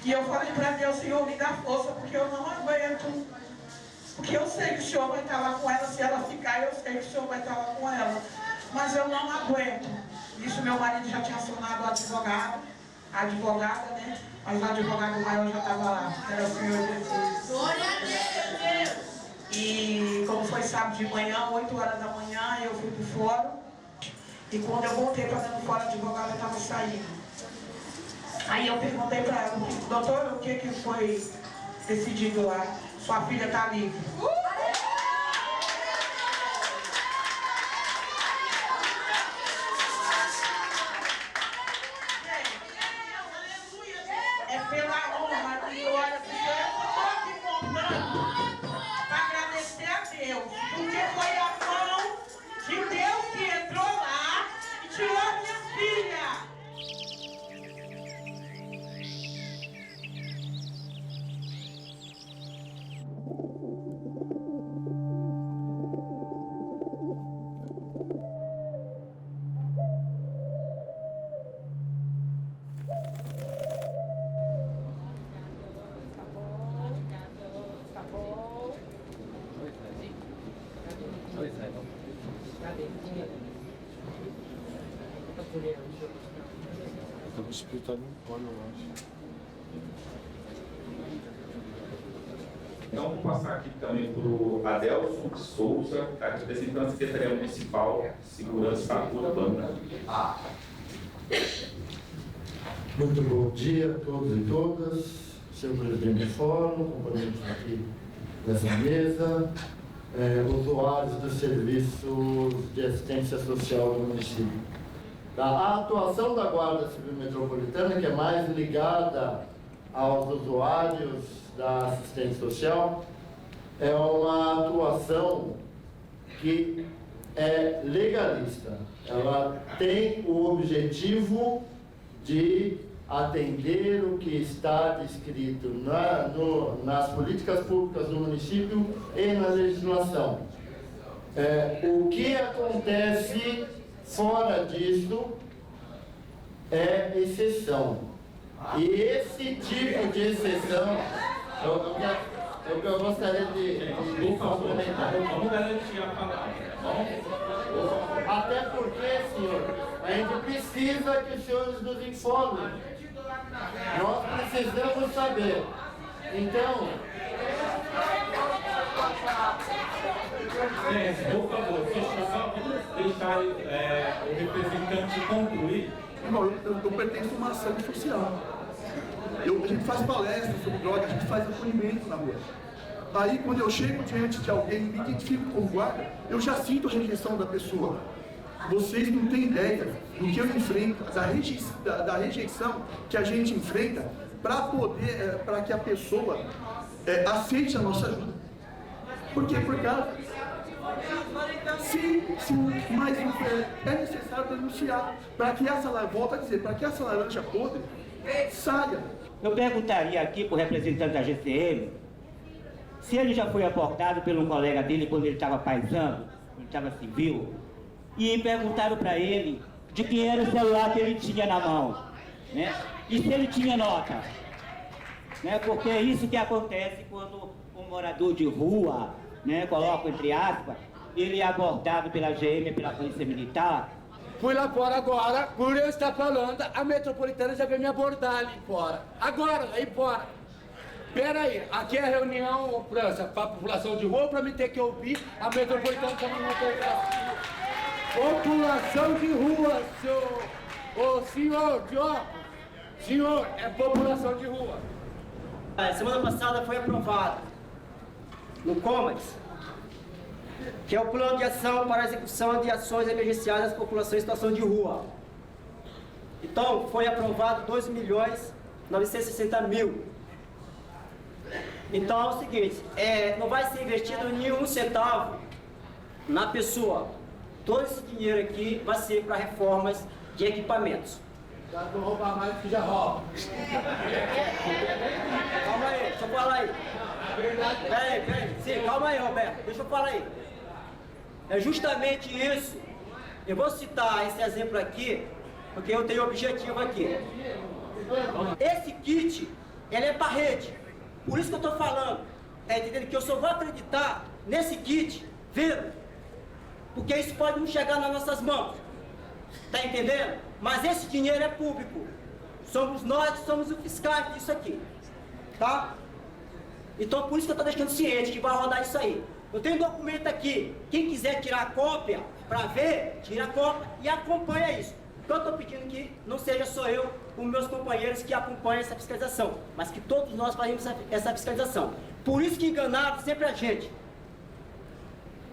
Speaker 24: E eu falei para Deus, Senhor, me dá força, porque eu não aguento. Porque eu sei que o Senhor vai estar lá com ela, se ela ficar, eu sei que o Senhor vai estar lá com ela. Mas eu não aguento. Isso meu marido já tinha acionado o advogado, a advogada, né? Mas o advogado maior já estava lá, que era o Senhor Jesus. Glória a Deus! E como foi sábado de manhã, 8 horas da manhã, eu fui pro fórum. E quando eu voltei para dentro do fórum, a advogada estava saindo. Aí eu perguntei para ela, doutor, o que foi decidido lá? Sua filha está livre. É pela honra e glória do Senhor. Eu estou aqui contando para agradecer a Deus, porque foi a mão de Deus que entrou lá e tirou a minha filha.
Speaker 15: Estava hospitalizado no pano, eu acho.
Speaker 4: Então, vou passar aqui também para o Adelson de Souza, que está representando a Secretaria Municipal de Segurança Urbana.
Speaker 8: Muito bom dia a todos e todas, senhor presidente do fórum, companheiros aqui dessa mesa, usuários dos serviços de assistência social do município. A atuação da Guarda Civil Metropolitana, que é mais ligada aos usuários da assistência social, é uma atuação que é legalista. Ela tem o objetivo de atender o que está descrito nas políticas públicas do município e na legislação. O que acontece fora disso é exceção. E esse tipo de exceção, eu gostaria de complementar.
Speaker 4: Vamos garantir a palavra.
Speaker 8: Até porque, senhor, a gente precisa que os senhores nos informem. Nós precisamos saber. Então...
Speaker 4: Por favor, deixar o representante concluir.
Speaker 9: Irmão, eu pertenço a uma ação social. A gente faz palestras sobre droga, a gente faz depoimento na rua. Aí, quando eu chego diante de alguém e me identifico como guarda, eu já sinto a rejeição da pessoa. Vocês não têm ideia do que eu enfrento, da rejeição que a gente enfrenta para que a pessoa aceite a nossa ajuda. Por quê? Por causa. Mas é necessário denunciar para que essa, volta a dizer, para que essa laranja podre saia.
Speaker 13: Eu perguntaria aqui para o representante da GCM se ele já foi abordado por um colega dele quando ele estava paisano, quando ele estava civil, e perguntaram para ele de quem era o celular que ele tinha na mão, né? E se ele tinha nota, né? Porque é isso que acontece quando um morador de rua, né, coloco entre aspas, ele é abordado pela GM, pela Polícia Militar.
Speaker 6: Fui lá fora agora, por eu estar falando, a metropolitana já veio me abordar ali fora. Agora, aí fora. Pera aí, aqui é a reunião, França, para a população de rua, para me ter que ouvir, a metropolitana também não tem graça. População de rua, senhor. Ô, senhor de óculos. Senhor, é população de rua.
Speaker 13: Semana passada foi aprovado no COMAS, que é o Plano de Ação para a Execução de Ações Emergenciais das Populações em Situação de Rua. Então, foi aprovado 2.960.000. Então, é o seguinte, não vai ser investido nenhum centavo na pessoa. Todo esse dinheiro aqui vai ser para reformas de equipamentos.
Speaker 6: Já não roubar mais do que já rouba.
Speaker 13: Calma aí, deixa eu falar aí. Peraí. Sim, calma aí, Roberto. Deixa eu falar aí. É justamente isso. Eu vou citar esse exemplo aqui, porque eu tenho objetivo aqui. Esse kit, ele é para rede. Por isso que eu estou falando. Entendendo? Que eu só vou acreditar nesse kit, vendo? Porque isso pode não chegar nas nossas mãos. Tá entendendo? Mas esse dinheiro é público. Somos nós que somos os fiscais disso aqui. Tá? Então por isso que eu estou deixando ciente que vai rodar isso aí. Eu tenho um documento aqui. Quem quiser tirar a cópia para ver, tira a cópia e acompanha isso. Então eu estou pedindo que não seja só eu, como meus companheiros que acompanham essa fiscalização, mas que todos nós fazemos essa fiscalização. Por isso que enganaram sempre a gente.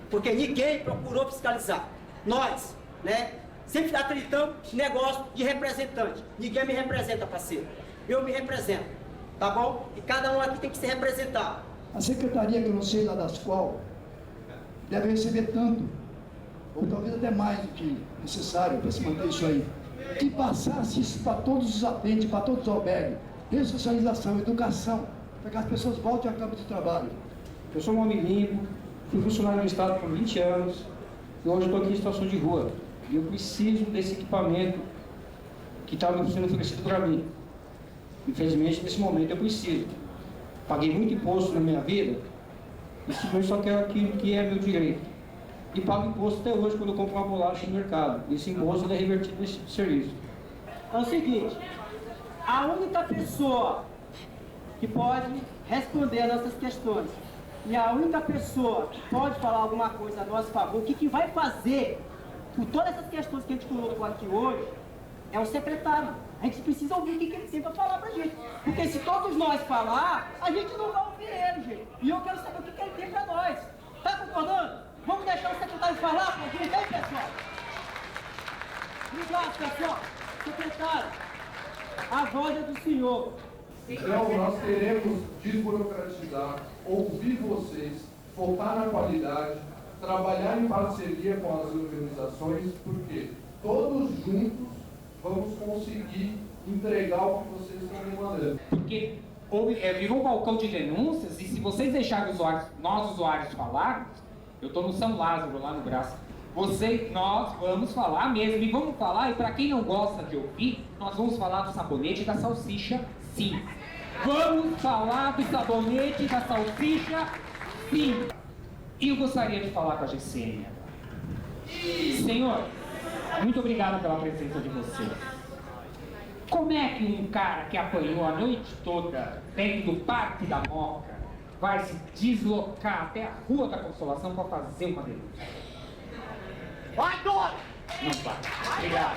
Speaker 13: Porque ninguém procurou fiscalizar. Nós, né? Sempre acreditamos em negócio de representante. Ninguém me representa, parceiro. Eu me represento, tá bom? E cada um aqui tem que se representar.
Speaker 25: A secretaria, que eu não sei lá das qual, deve receber tanto, ou talvez até mais do que necessário para se manter isso aí. Que passasse isso para todos os atendentes, para todos os albergues. Ressocialização, educação, para que as pessoas voltem ao campo de trabalho.
Speaker 26: Eu sou um homem limpo, fui funcionário no Estado por 20 anos, e hoje estou aqui em situação de rua. E eu preciso desse equipamento que está sendo oferecido para mim. Infelizmente, nesse momento eu preciso. Paguei muito imposto na minha vida e simplesmente só quero aquilo que é meu direito. e pago imposto até hoje quando eu compro uma bolacha no mercado. Esse imposto é revertido nesse tipo de serviço.
Speaker 13: É o seguinte, a única pessoa que pode responder a nossas questões e a única pessoa que pode falar alguma coisa a nosso favor, o que vai fazer por todas essas questões que a gente colocou aqui hoje, é o secretário. A gente precisa ouvir o que ele tem para falar pra gente. Porque se todos nós falar, a gente não vai ouvir ele, gente. E eu quero saber o que ele tem para nós. Tá concordando? Vamos deixar o secretário falar pra gente, hein, pessoal? Obrigado, pessoal. Secretário, a voz é do senhor.
Speaker 3: Então, nós queremos desburocratizar, ouvir vocês, focar na qualidade, trabalhar em parceria com as organizações, porque todos juntos vamos conseguir entregar o que vocês estão demandando.
Speaker 7: Porque virou um balcão de denúncias e se vocês deixarem nós usuários falar, eu estou no São Lázaro, lá no braço, nós vamos falar mesmo, e vamos falar, e para quem não gosta de ouvir, nós vamos falar do sabonete e da salsicha, sim. Vamos falar do sabonete e da salsicha, sim. E eu gostaria de falar com a GCM. Senhor, muito obrigado pela presença de vocês. Como é que um cara que apanhou a noite toda dentro do Parque da Moca vai se deslocar até a Rua da Consolação para fazer uma denúncia?
Speaker 14: Vai, Dora!
Speaker 7: Não vai. Obrigado.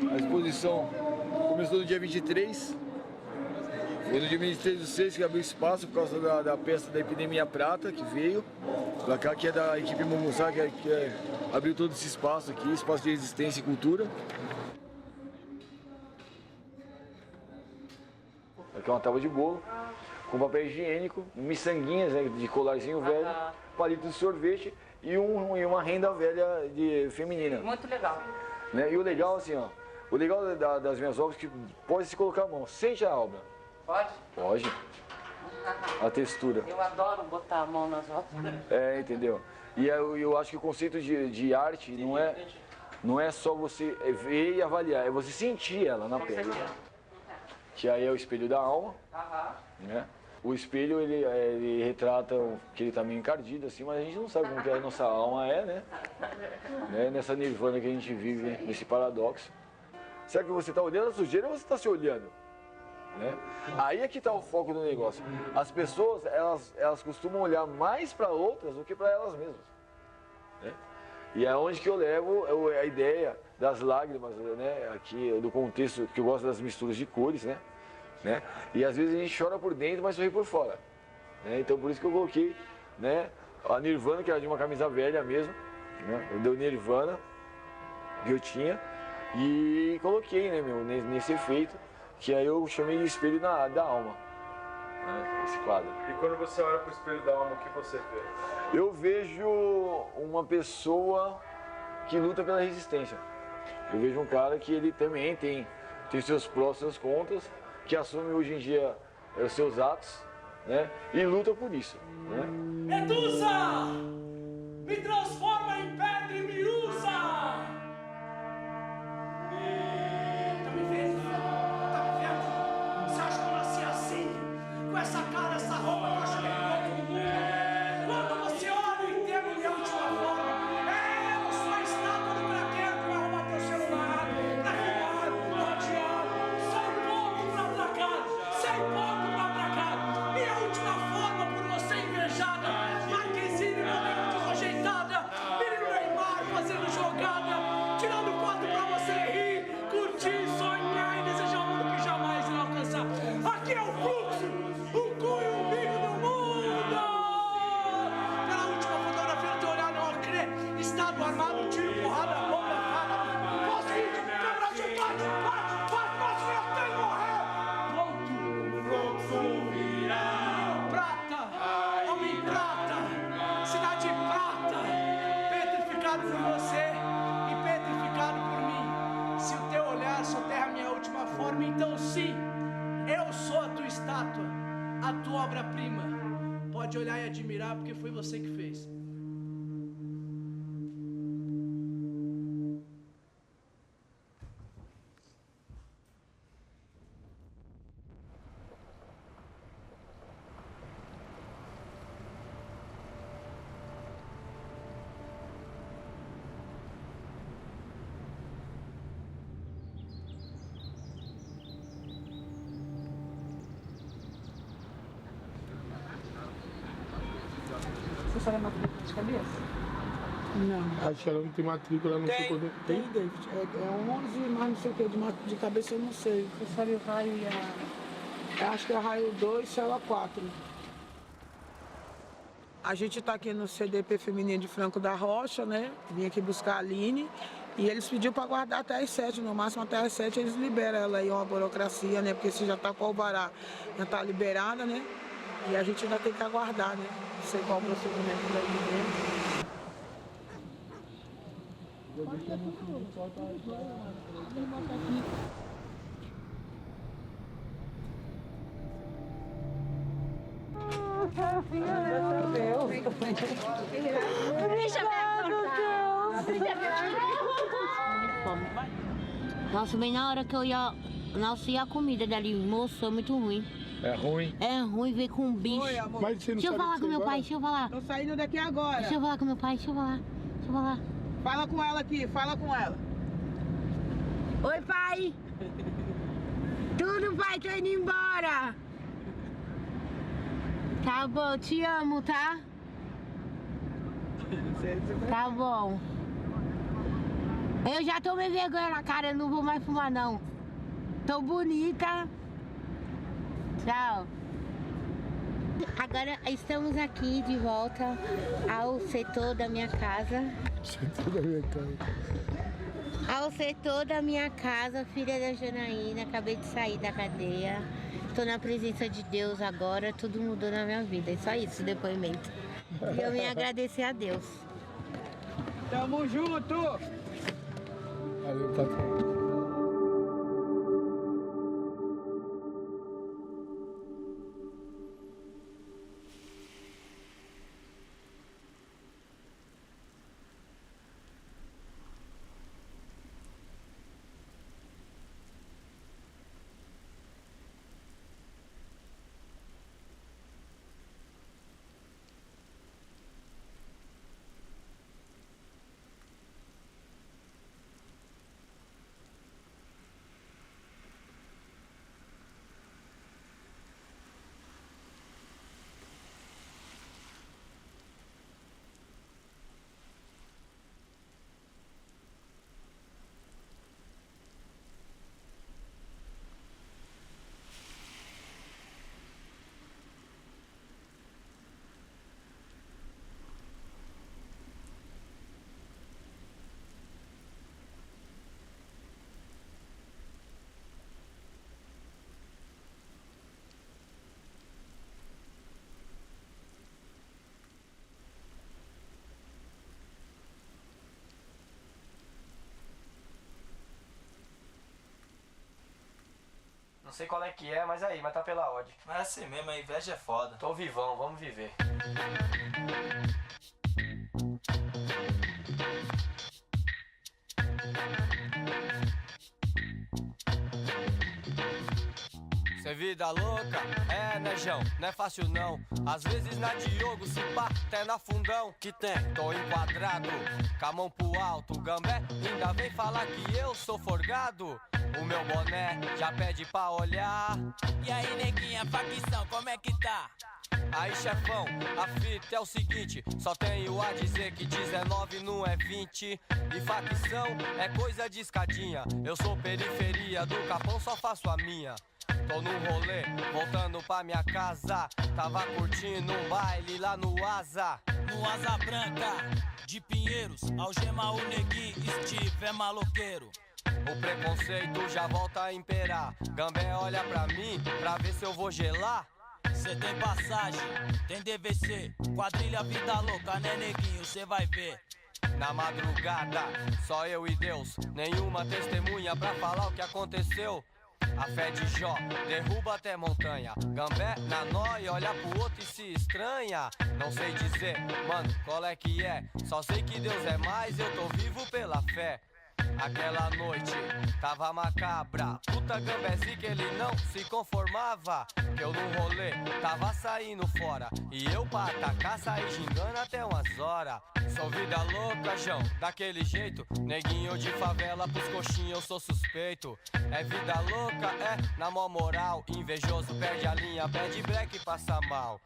Speaker 5: A exposição começou no dia 23. Foi no dia 23 do 6 que abriu espaço por causa da peça da Epidemia Prata, que veio pra cá, que é da equipe Momussá, que abriu todo esse espaço aqui, espaço de resistência e cultura. Aqui é uma tábua de bolo, com papel higiênico, miçanguinhas, né, de colarzinho velho, palito de sorvete e uma renda velha feminina.
Speaker 11: Muito legal.
Speaker 5: Né? E o legal, assim, ó, o legal das minhas obras é que pode se colocar a mão. Sente a obra.
Speaker 11: Pode?
Speaker 5: Pode. A textura.
Speaker 11: Eu adoro botar a mão nas obras.
Speaker 5: É, entendeu? E eu acho que o conceito de arte não é só você ver e avaliar, é você sentir ela na pele. Que aí é o espelho da alma, né? O espelho, ele retrata que ele tá meio encardido, assim, mas a gente não sabe como que a nossa alma né? Nessa nirvana que a gente vive, nesse paradoxo. Será que você está olhando a sujeira ou você está se olhando? Né? Aí é que está o foco do negócio. As pessoas, elas costumam olhar mais para outras do que para elas mesmas. Né? E é onde que eu levo a ideia das lágrimas, né? Aqui, do contexto que eu gosto das misturas de cores, né? E às vezes a gente chora por dentro, mas sorri por fora. Né? Então por isso que eu coloquei, né, a Nirvana, que era de uma camisa velha mesmo, né? Eu dei Nirvana, que eu tinha, e coloquei, né, nesse efeito, que aí eu chamei de espelho da alma, né, esse quadro.
Speaker 10: E quando você olha para o espelho da alma, o que você vê?
Speaker 5: Eu vejo uma pessoa que luta pela resistência. Eu vejo um cara que ele também tem seus prós, seus contras, que assume hoje em dia os seus atos, né? E luta por isso, né?
Speaker 14: Medusa! Me transforma em pedra e me usa! Tá me vendo? Tá me vendo? Você acha que eu nasci assim? Com essa cara, essa roupa que eu acho que é todo mundo? Quando você olha e tem minha última forma, eu sou a estátua do craqueiro que vai roubar teu celular, pra fumar, pra odiar, sem pouco pra atracar, sem pouco pra atracar. Minha última forma por você invejada, Marquezine, momento desajeitada, menino Neymar fazendo jogada, tirando foto pra você rir, curtir, sonhar e desejar um mundo que jamais irá alcançar. Aqui é o fluxo, o cu e o umbigo do mundo. Pela última fotografia do teu olhar não crer, estado armado, tiro, porrada, bomba, fada, pós-vídeo, câmera de faz, eu tenho que morrer. Pronto, fluxo viral. Prata, homem prata, cidade prata, petrificado por você e petrificado por mim. Se o teu olhar soterra a minha última forma, então sim, eu sou a tua estátua, a tua obra-prima. Pode olhar e admirar porque foi você que fez.
Speaker 20: Você sabe a matrícula de cabeça? Não.
Speaker 12: Acho que ela não tem matrícula, não sei quando.
Speaker 20: Tem, David. É 11, mas não sei o que, de cabeça eu não sei. Você sabe o raio e a... Eu acho que é raio 2, célula 4. A gente tá aqui no CDP Feminino de Franco da Rocha, né? Vim aqui buscar a Aline. E eles pediram para guardar até as 7, no máximo até as 7 eles liberam ela aí, uma burocracia, né? Porque se já tá com o alvará, já tá liberada, né? E a gente ainda tem que aguardar, né? Não sei qual o procedimento daí dentro.
Speaker 19: Nossa, bem na hora que eu ia... Nossa, e a comida dali, moço, é muito ruim.
Speaker 12: É ruim?
Speaker 19: É ruim ver com um bicho.
Speaker 12: Oi, amor. Mas você não
Speaker 19: deixa eu
Speaker 12: sabe
Speaker 19: falar
Speaker 12: que
Speaker 19: com meu
Speaker 12: agora?
Speaker 19: pai, deixa eu falar.
Speaker 20: Tô saindo daqui agora.
Speaker 19: Deixa eu falar com meu pai, deixa eu falar. Deixa eu falar.
Speaker 20: Fala com ela aqui, fala com ela.
Speaker 19: Oi, pai. Tudo, pai, tô indo embora. Tá bom, te amo, tá? Tá bom. Eu já tomei vergonha na cara, eu não vou mais fumar, não. Tô bonita. Tchau. Agora estamos aqui de volta ao setor da minha casa.
Speaker 12: Setor da minha casa.
Speaker 19: Ao setor da minha casa, filha da Janaína. Acabei de sair da cadeia. Estou na presença de Deus agora. Tudo mudou na minha vida. É só isso, o depoimento. E eu vim agradecer a Deus.
Speaker 20: Tamo junto!
Speaker 12: Valeu, patrão.
Speaker 1: sei qual é que é, mas aí, mas tá pela odd.
Speaker 16: Mas é assim mesmo, a inveja é foda.
Speaker 1: Tô vivão, vamos viver. Cê vida louca, né, João? Não é fácil não. Às vezes na Diogo, se pá, até na fundão. Que tem? Tô enquadrado, com a mão pro alto. Gambé ainda vem falar que eu sou forgado. O meu boné já pede pra olhar.
Speaker 17: E aí, neguinha, facção, como é que tá?
Speaker 1: Aí, chefão, a fita é o seguinte: só tenho a dizer que 19 não é 20. E facção é coisa de escadinha. Eu sou periferia do Capão, só faço a minha. Tô num rolê, voltando pra minha casa. Tava curtindo um baile lá no Asa.
Speaker 17: No Asa Branca, de Pinheiros, algema o negui, Steve é maloqueiro.
Speaker 1: O preconceito já volta a imperar. Gambé olha pra mim, pra ver se eu vou gelar.
Speaker 17: Cê tem passagem, tem DVC, quadrilha vida louca, né neguinho, cê vai ver.
Speaker 1: Na madrugada, só eu e Deus, nenhuma testemunha pra falar o que aconteceu. A fé de Jó derruba até montanha. Gambé na nóia, olha pro outro e se estranha. Não sei dizer, mano, qual é que é? Só sei que Deus é mais, eu tô vivo pela fé. Aquela noite tava macabra. Puta Gambézinho que ele não se conformava. Que eu num rolê tava saindo fora. E eu pra atacar saí gingando até umas horas. Sou vida louca, João, daquele jeito. Neguinho de favela pros coxinhos eu sou suspeito. É vida louca, é na mó moral. Invejoso perde a linha, pede break e passa mal.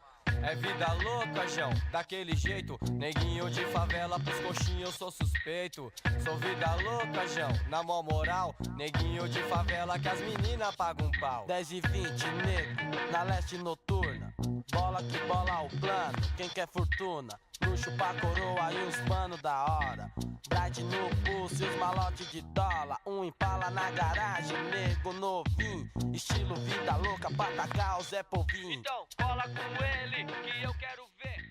Speaker 1: É vida louca, João, daquele jeito. Neguinho de favela pros coxinhos eu sou suspeito. Sou vida louca, João, na mó moral. Neguinho de favela que as meninas pagam um pau.
Speaker 17: 10 e 20, nego, na leste noturna. Bola que bola o plano, quem quer fortuna. Luxo pra coroa e uns pano da hora. Bright no pulso e os malote de dólar. Um Impala na garagem, nego novinho. Estilo vida louca pra tacar o Zé Povinho.
Speaker 1: Então, cola com ele que eu quero ver.